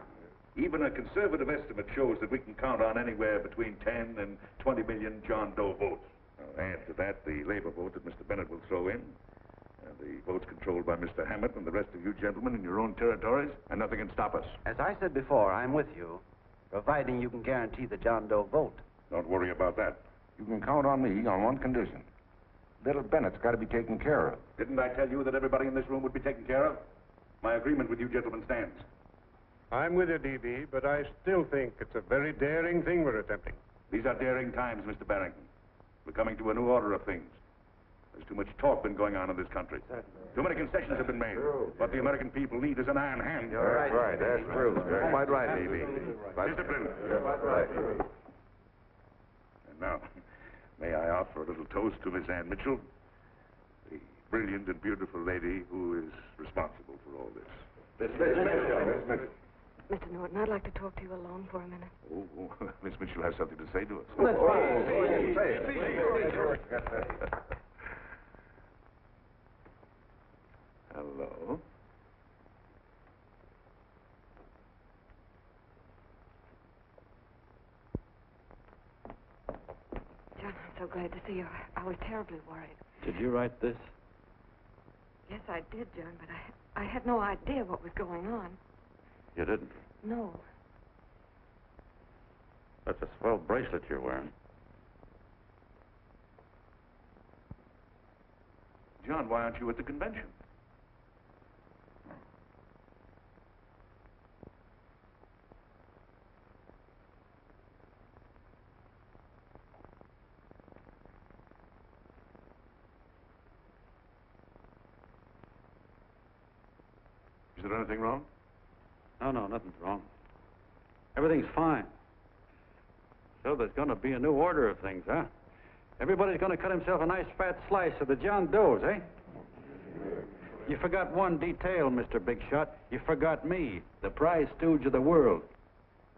Even a conservative estimate shows that we can count on anywhere between 10 and 20 million John Doe votes. Now, add to that the labor vote that Mr. Bennett will throw in, and the votes controlled by Mr. Hammett and the rest of you gentlemen in your own territories, and nothing can stop us. As I said before, I'm with you, providing you can guarantee the John Doe vote. Don't worry about that. You can count on me on one condition. Little Bennett's got to be taken care of. Didn't I tell you that everybody in this room would be taken care of? My agreement with you gentlemen stands. I'm with you, D.B., but I still think it's a very daring thing we're attempting. These are daring times, Mr. Barrington. We're coming to a new order of things. There's too much talk been going on in this country. Too many concessions have been made. What the American people need is an iron hand. You're right. That's true. You're quite right, D.B. Discipline. Right. And now, may I offer a little toast to Miss Ann Mitchell, the brilliant and beautiful lady who is responsible for all this. Mr. Norton, I'd like to talk to you alone for a minute. Oh, Miss Mitchell has something to say to us. Hello? John, I'm so glad to see you. I was terribly worried. Did you write this? Yes, I did, John, but I had no idea what was going on. You didn't? No. That's a swell bracelet you're wearing. John, why aren't you at the convention? Is there anything wrong? No, nothing's wrong. Everything's fine. So there's going to be a new order of things, huh? Everybody's going to cut himself a nice fat slice of the John Does, eh? You forgot one detail, Mr. Big Shot. You forgot me, the prize stooge of the world.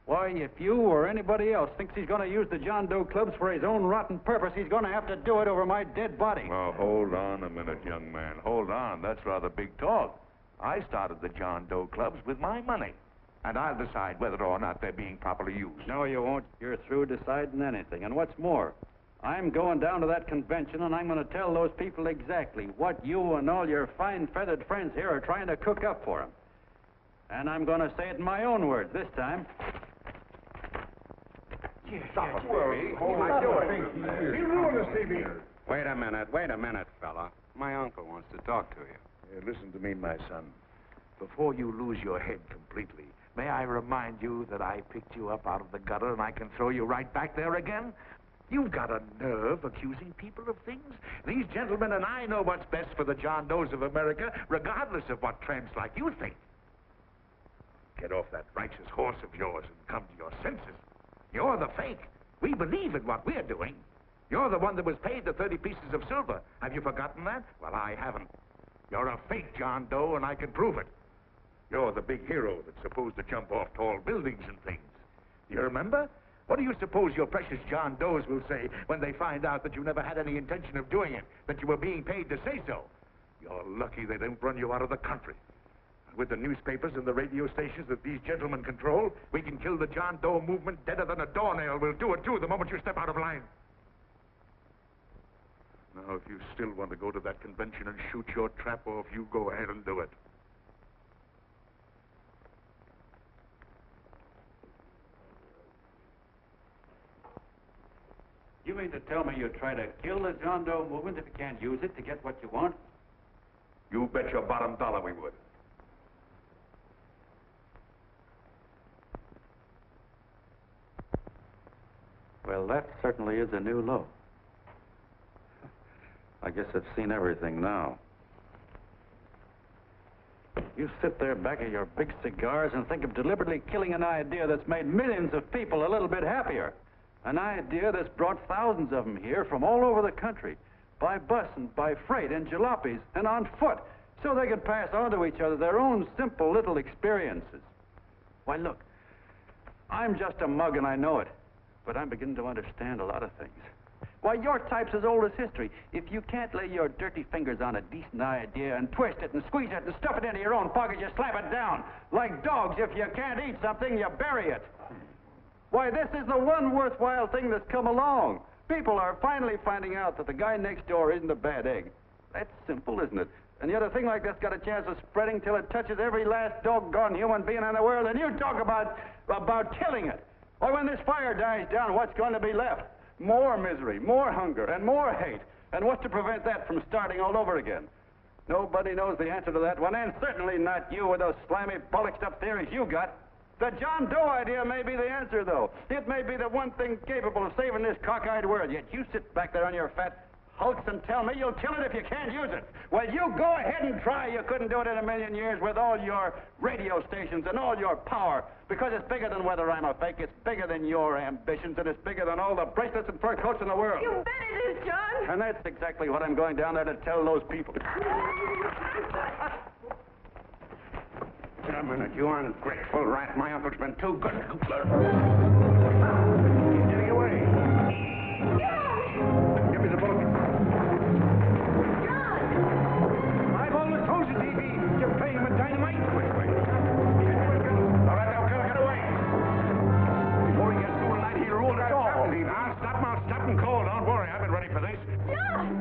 Why, if you or anybody else thinks he's going to use the John Doe clubs for his own rotten purpose, he's going to have to do it over my dead body. Oh, hold on a minute, young man. Hold on. That's rather big talk. I started the John Doe clubs with my money. And I'll decide whether or not they're being properly used. No, you won't. You're through deciding anything. And what's more, I'm going down to that convention, and I'm going to tell those people exactly what you and all your fine-feathered friends here are trying to cook up for them. And I'm going to say it in my own words this time. Stop it, baby. Hold my door. You ruined us, TV. Wait a minute, fella. My uncle wants to talk to you. Listen to me, my son. Before you lose your head completely, may I remind you that I picked you up out of the gutter and I can throw you right back there again? You've got a nerve accusing people of things. These gentlemen and I know what's best for the John Does of America, regardless of what tramps like you think. Get off that righteous horse of yours and come to your senses. You're the fake. We believe in what we're doing. You're the one that was paid the 30 pieces of silver. Have you forgotten that? Well, I haven't. You're a fake John Doe, and I can prove it. You're the big hero that's supposed to jump off tall buildings and things. Do you remember? What do you suppose your precious John Does will say when they find out that you never had any intention of doing it, that you were being paid to say so? You're lucky they don't run you out of the country. With the newspapers and the radio stations that these gentlemen control, we can kill the John Doe movement deader than a doornail. We'll do it, too, the moment you step out of line. Now, if you still want to go to that convention and shoot your trap off, you go ahead and do it. You mean to tell me you'll try to kill the John Doe movement if you can't use it to get what you want? You bet your bottom dollar we would. Well, that certainly is a new low. I guess I've seen everything now. You sit there back of your big cigars and think of deliberately killing an idea that's made millions of people a little bit happier. An idea that's brought thousands of them here from all over the country, by bus and by freight and jalopies and on foot, so they could pass on to each other their own simple little experiences. Why, look, I'm just a mug and I know it, but I'm beginning to understand a lot of things. Why, your type's as old as history. If you can't lay your dirty fingers on a decent idea and twist it and squeeze it and stuff it into your own pocket, you slap it down. Like dogs, if you can't eat something, you bury it. Why, this is the one worthwhile thing that's come along. People are finally finding out that the guy next door isn't a bad egg. That's simple, isn't it? And yet a thing like this got a chance of spreading till it touches every last doggone human being in the world, and you talk about killing it. Why, when this fire dies down, what's going to be left? More misery, more hunger, and more hate. And what's to prevent that from starting all over again? Nobody knows the answer to that one, and certainly not you with those slimy, bollocksed up theories you got. The John Doe idea may be the answer, though. It may be the one thing capable of saving this cockeyed world. Yet you sit back there on your fat hulks and tell me you'll kill it if you can't use it. Well, you go ahead and try. You couldn't do it in a million years with all your radio stations and all your power. Because it's bigger than whether I'm a fake. It's bigger than your ambitions, and it's bigger than all the bracelets and fur coats in the world. You bet it is, John. And that's exactly what I'm going down there to tell those people. A minute, you ungrateful rat. My uncle's been too good. He's getting away. Give me the bullet. John! I've always told you, DB, you're playing with dynamite. Wait. All right, now, get away. Before he gets through tonight, he'll rule it all. I'll stop and cold. Don't worry, I've been ready for this. John!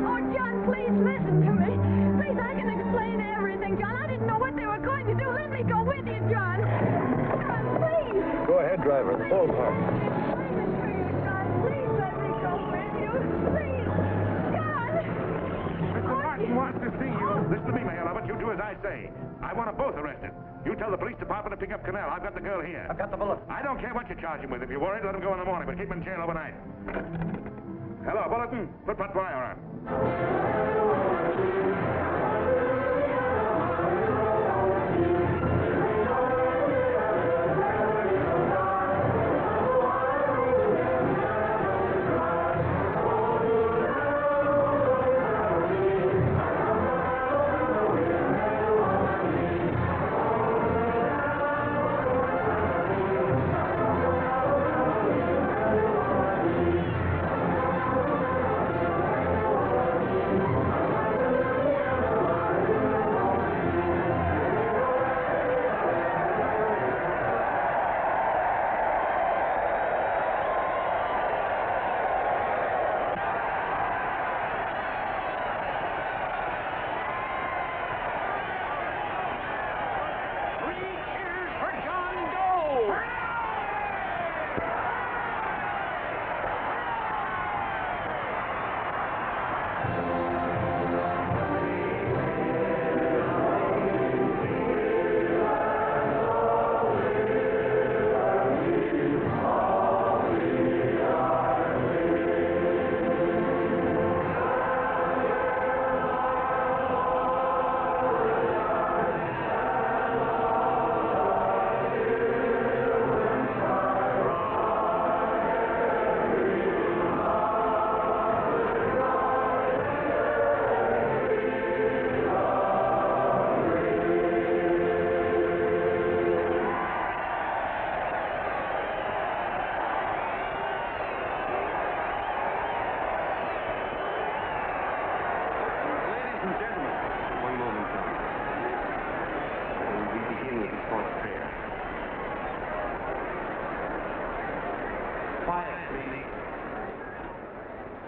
Oh, John, please listen to me. Please, I can explain everything, John. I didn't know what they were going to do. Let me go with you, John. John, please. Go ahead, driver. Full park. Please let me go with you. Please. John! Mr. Martin wants to see you. Listen to me, Mayor Lovett. You do as I say. I want them both arrested. You tell the police department to pick up Connell. I've got the girl here. I've got the bullet. I don't care what you charge him with. If you're worried, let him go in the morning, but keep him in jail overnight. Hello, Bulletin. Put wire on.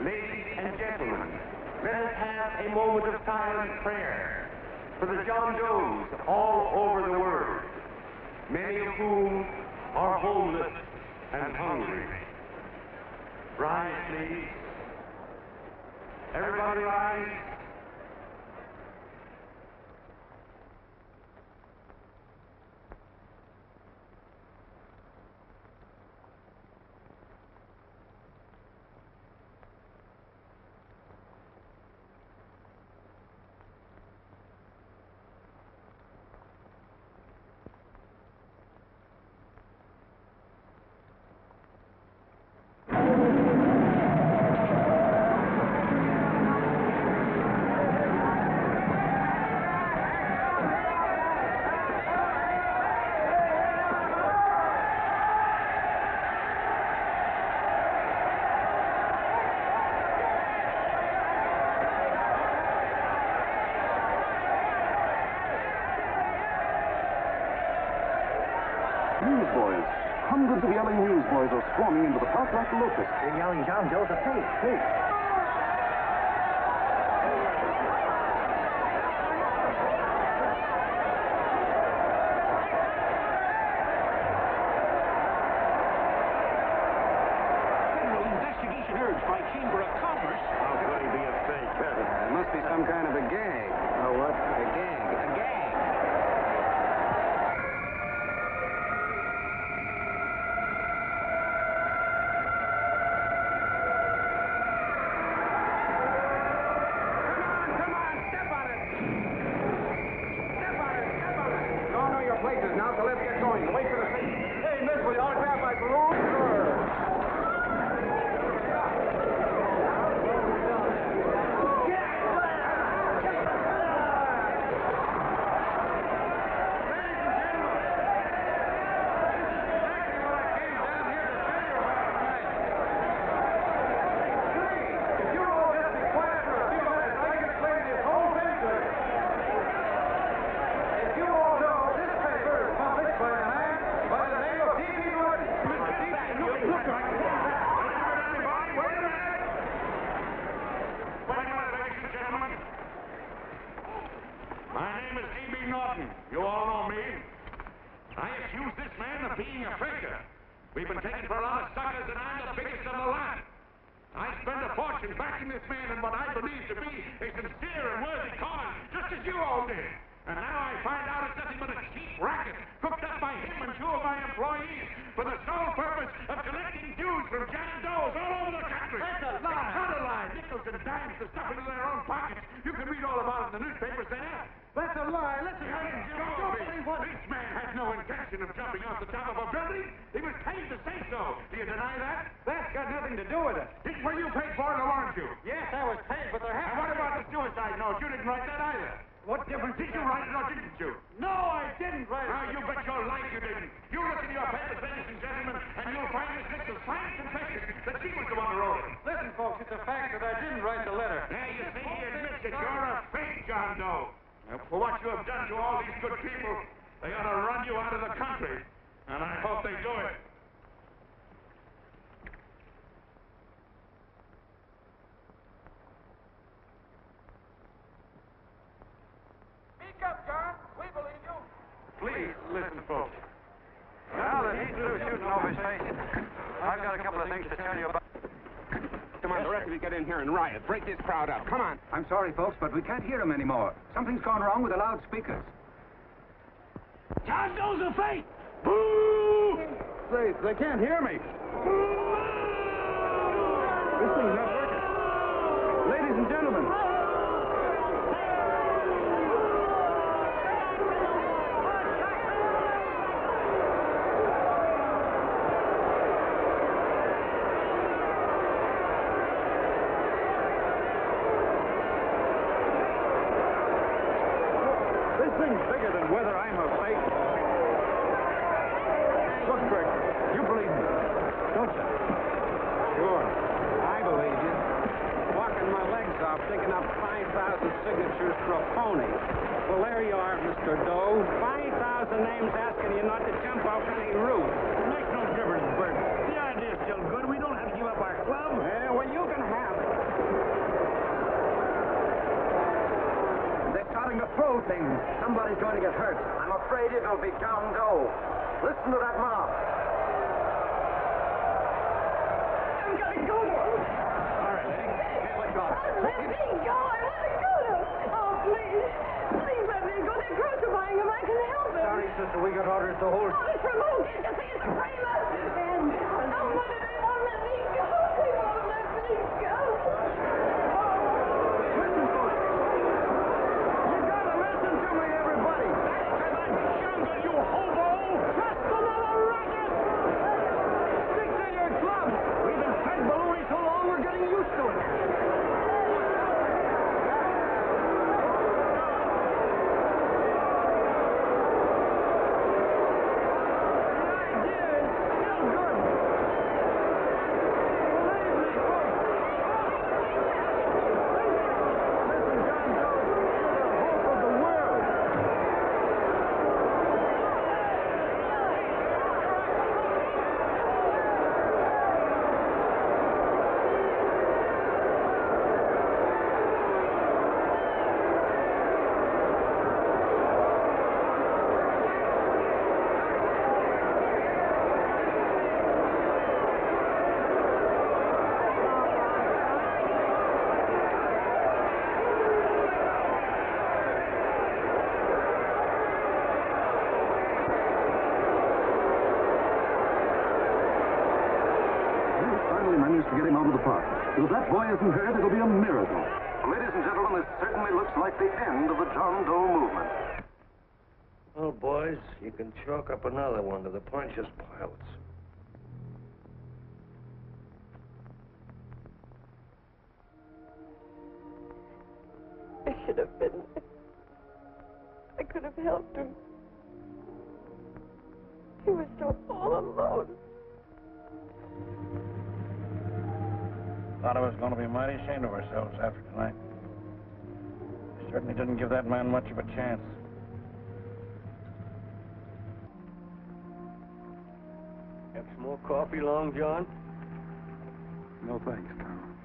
Ladies and gentlemen, let us have a moment of silent prayer for the John Does all over the world, many of whom are homeless and hungry. Rise, please. Everybody rise. Newsboys. Hundreds of yelling newsboys are swarming into the park like locusts. They're yelling John Doe's a fake, fake. Federal investigation urged by Chamber of Commerce. How could he be a fake? It must be some kind of a gag. A what? A gag. A gag. ladies and gentlemen. My name is A.B. Norton. You all know me. I accuse this man of being a faker. We've been taken for a lot of suckers, and I'm the biggest of the lot. I spent a fortune backing this man in what I believe to be a sincere and worthy cause, just as you all did. And now I find out it's nothing but a cheap racket cooked up by him and two of my employees for the sole purpose of collecting dues from John Does all over the country. That's a lie. It's not a lie. Nickels and dimes to stuff into their own pockets. You can read all about it in the newspapers there. That's a lie. Listen, This man had no intention of jumping off the top of a building. He was paid to say so. Do you deny that? That's got nothing to do with it. Were you paid for it, or weren't you? Yes, I was paid, but there has And what about the suicide note? You didn't write that either. What difference Did you write it or didn't you? No, I didn't write it. Now, you bet your life you didn't. You look in your papers, ladies and gentlemen, and you'll find Miss Mitchell's fine confession that she was the one who wrote it. Listen, folks, it's a fact that I didn't write the letter. There you see, he admits that you're a fake John Doe. Now, for what you have done to all these good people, they ought to run you out of the country. And I hope they do it. Speak up, John. We believe you. Please, listen, folks. Now that he's through shooting over his face, I've got a couple of things to tell you about. Come on, the rest of you get in here and riot. Break this crowd up. Come on. I'm sorry, folks, but we can't hear him anymore. Something's gone wrong with the loudspeakers. John Doe's a fake. Boo! They can't hear me. This thing's not working. Ladies and gentlemen. This thing's bigger than whether I'm a fake. Look, Bert, you believe me, don't you? Sure. I believe you. Walking my legs off, digging up 5,000 signatures for a phony. Well, there you are, Mr. Doe. 5,000 names asking you not to jump off any roof. It makes no difference, Bert. The idea's still good. We don't have to give up our club. Yeah, well, you can have it. They're starting to throw things. Somebody's going to get hurt. I'm afraid it'll be John Doe. Listen to that mob. I'm gonna go. All right, lady. Can't let go. Let me go. I want to go. Oh, please. Please let me go. They're crucifying him. I can help him. Sorry, sister, we got orders to hold. Orders from who? You see, it's a framer. And oh, mother, they won't let me go. They won't let me go. Listen, folks. You gotta listen to me, everybody. Back to the jungle, you hobo! Just another racket. Stick to your club. We've been fed baloney so long, we're getting used to it. Managed to get him out of the park. If that boy isn't hurt, it'll be a miracle. Ladies and gentlemen, this certainly looks like the end of the John Doe movement. Well, boys, you can chalk up another one to the Pontius Pilates. I should have been there. I could have helped him. He was so all alone. Thought I was going to be mighty ashamed of ourselves after tonight. We certainly didn't give that man much of a chance. Have some more? More coffee, Long John? No thanks, Tom.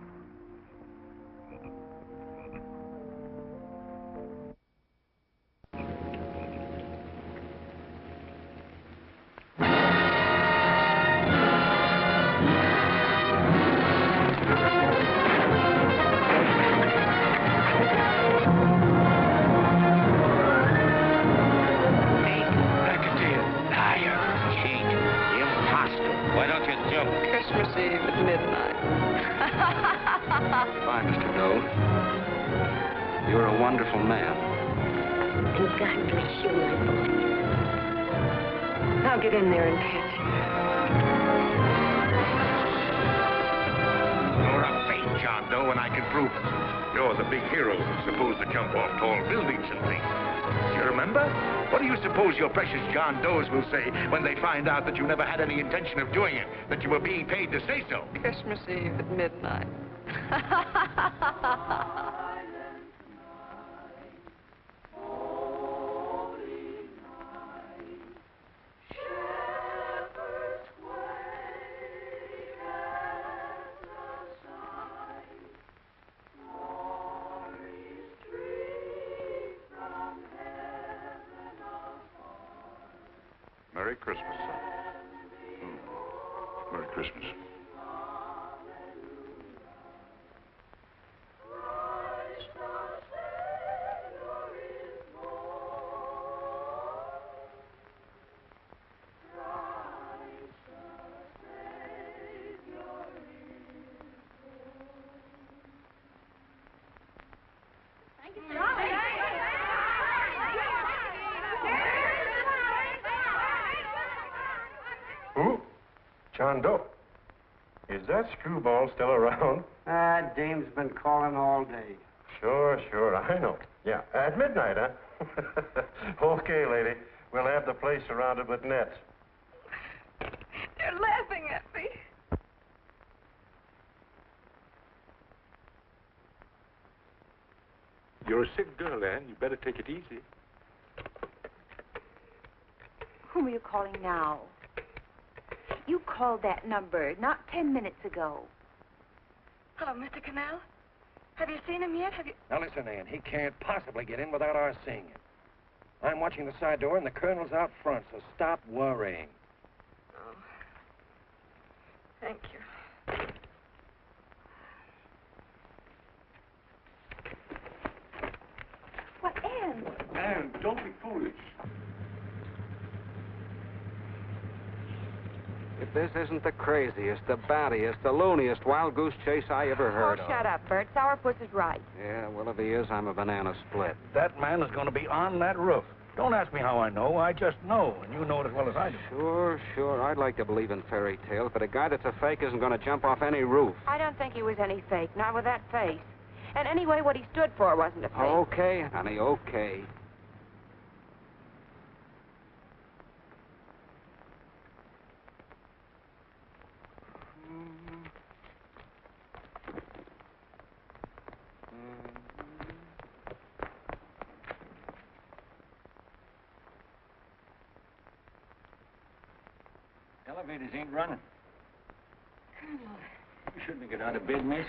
Christmas Eve at midnight. Goodbye, Mr. Doe. You're a wonderful man. And God bless you, my boy. I'll get in there and catch you. You're a fake John Doe, and I can prove it. You're the big hero who's supposed to jump off tall buildings and things. You remember? What do you suppose your precious John Does will say when they find out that you never had any intention of doing it, that you were being paid to say so? Christmas Eve at midnight. Merry Christmas, son. Merry Christmas. Who? John Doe. Is that screwball still around? Dame's been calling all day. Sure, I know. Yeah, at midnight, huh? Okay, lady. We'll have the place surrounded with nets. They're laughing at me. You're a sick girl, Ann. You better take it easy. Whom are you calling now? You called that number not 10 minutes ago. Hello, Mr. Connell. Have you seen him yet? Now listen, Ann, he can't possibly get in without our seeing him. I'm watching the side door and the colonel's out front, so stop worrying. Oh. Thank you. What, Ann? Ann, don't be foolish. If this isn't the craziest, the battiest, the looniest wild goose chase I ever heard of. Shut up, Bert. Sourpuss is right. Yeah, well, if he is, I'm a banana split. That man is going to be on that roof. Don't ask me how I know. I just know, and you know it as well as I do. Sure. I'd like to believe in fairy tales, but a guy that's a fake isn't going to jump off any roof. I don't think he was any fake, not with that face. And anyway, what he stood for wasn't a fake. Okay, honey, okay. Elevators ain't running. Colonel, You shouldn't have got out of bed, miss.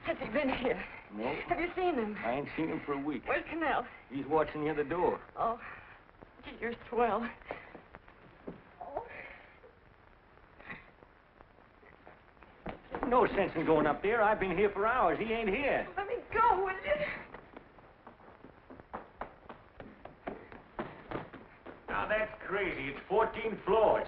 has he been here? No. Have you seen him? I ain't seen him for a week. Where's Connell? He's watching the other door. Oh, gee, you're swell. Oh. No sense in going up there. I've been here for hours. He ain't here. Let me go, will you? Now, that's crazy. It's 14 floors.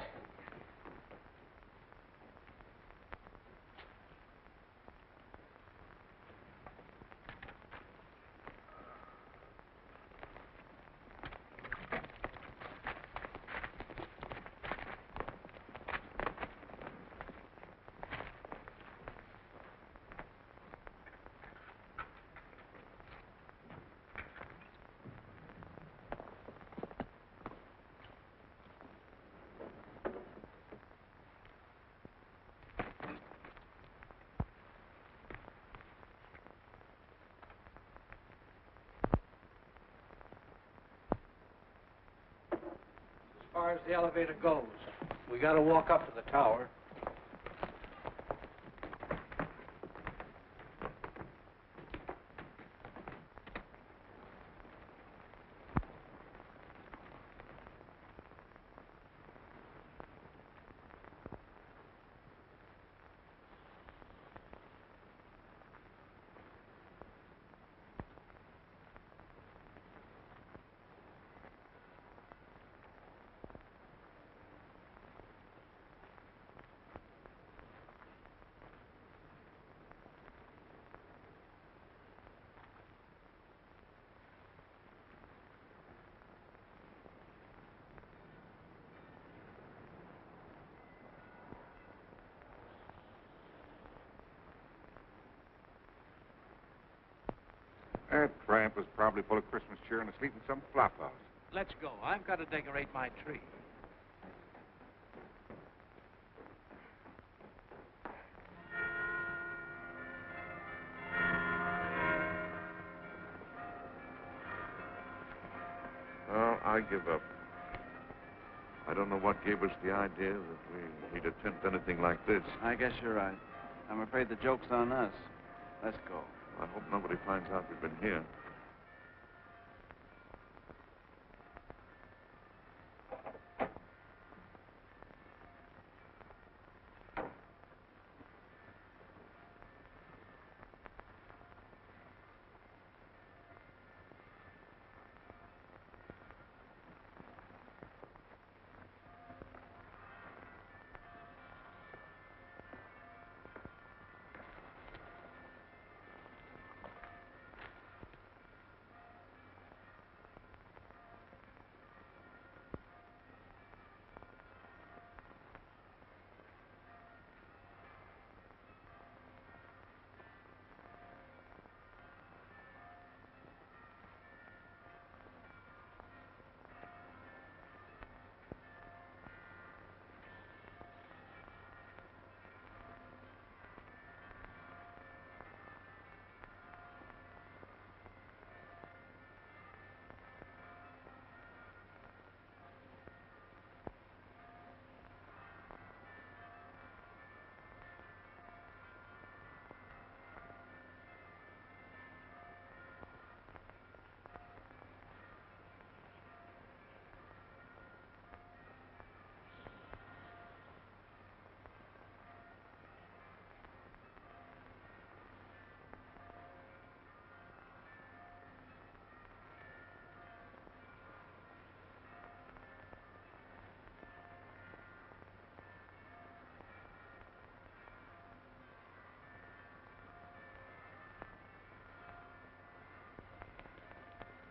As far as the elevator goes. We got to walk up to the tower. That tramp was probably full of Christmas cheer and asleep in some flop house. Let's go. I've got to decorate my tree. Well, I give up. I don't know what gave us the idea that we'd attempt anything like this. I guess you're right. I'm afraid the joke's on us. Let's go. I hope nobody finds out we've been here.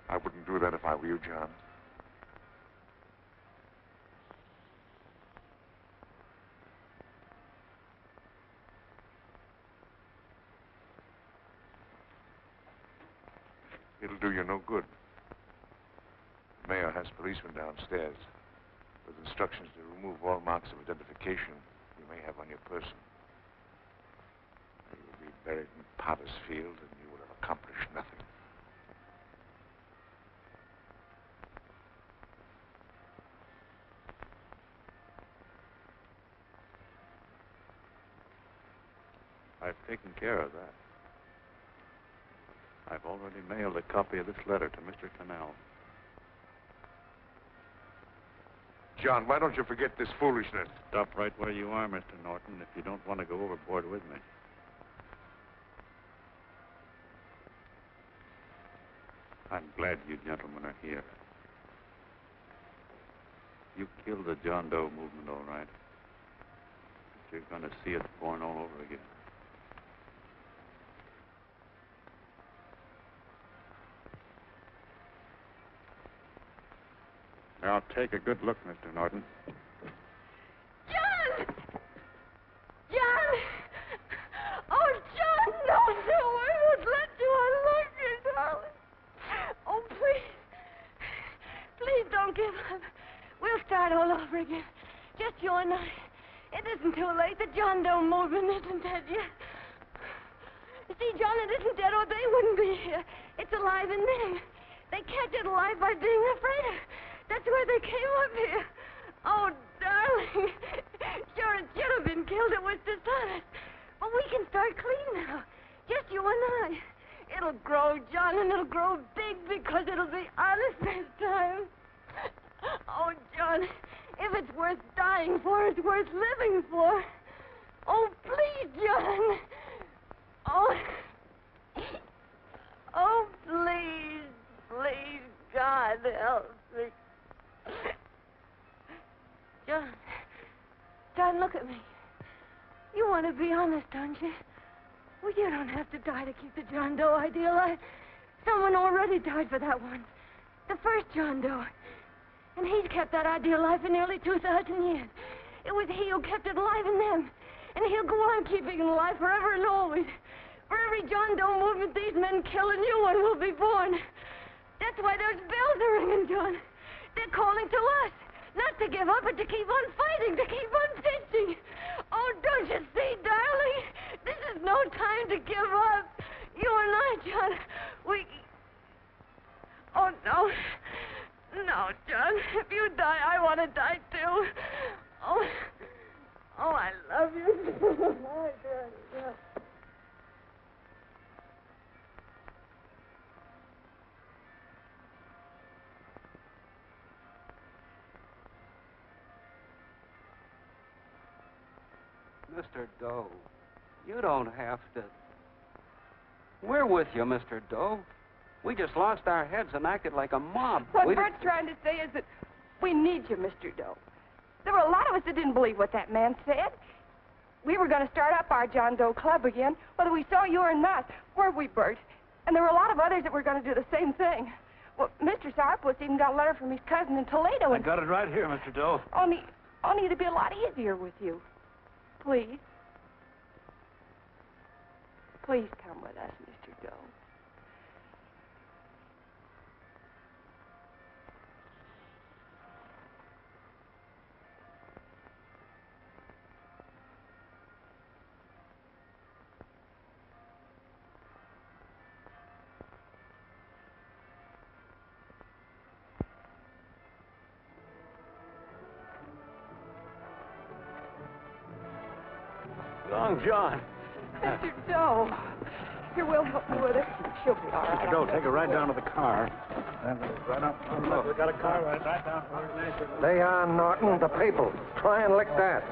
I wouldn't do that if I were you, John. It'll do you no good. The mayor has policemen downstairs with instructions to remove all marks of identification you may have on your person. You will be buried in Potter's Field, and you will have accomplished nothing. I've taken care of that. I've already mailed a copy of this letter to Mr. Connell. John, why don't you forget this foolishness? Stop right where you are, Mr. Norton, if you don't want to go overboard with me. I'm glad you gentlemen are here. You killed the John Doe movement, all right. But you're going to see it born all over again. Now, take a good look, Mr. Norton. John! John! Oh, John, no, I won't let you. I love you, darling. Oh, please. Please don't give up. We'll start all over again. Just you and I. It isn't too late. The John Doe movement isn't dead yet. You see, John, it isn't dead or they wouldn't be here. It's alive in them. They catch it alive by being afraid of. That's why they came up here. Oh, darling. darling. Sure, it should have been killed. It was dishonest. But we can start clean now. Just you and I. It'll grow, John, and it'll grow big because it'll be honest this time. Oh, John, if it's worth dying for, it's worth living for. Oh, please, John. Oh. Oh, please, please, God, help me. John, look at me. You want to be honest, don't you? Well, you don't have to die to keep the John Doe idea alive. Someone already died for that one. The first John Doe. And he's kept that idea alive for nearly 2,000 years. It was he who kept it alive in them. And he'll go on keeping it alive forever and always. For every John Doe movement these men kill, a new one will be born. That's why those bells are ringing, John. They're calling to us. Not to give up, but to keep on fighting, to keep on pitching. Oh, don't you see, darling? This is no time to give up. You and I, John, we... Oh, no. No, John. If you die, I want to die, too. Oh, I love you. Oh, John. Mr. Doe, you don't have to. We're with you, Mr. Doe. We just lost our heads and acted like a mob. What Bert's trying to say is that we need you, Mr. Doe. There were a lot of us that didn't believe what that man said. We were going to start up our John Doe Club again, whether we saw you or not. Weren't we, Bert? And there were a lot of others that were going to do the same thing. Well, Mr. Sourpuss even got a letter from his cousin in Toledo. I got it right here, Mr. Doe. Only it'd be a lot easier with you. Please. Please come with us, Mr. Doe. Long John. Mr. Doe. Here, we'll help you with it. She'll be all right. Mr. Doe, take her right down to the car. Right up. Look, we got a car right down. They are, Norton, the people. Try and lick that.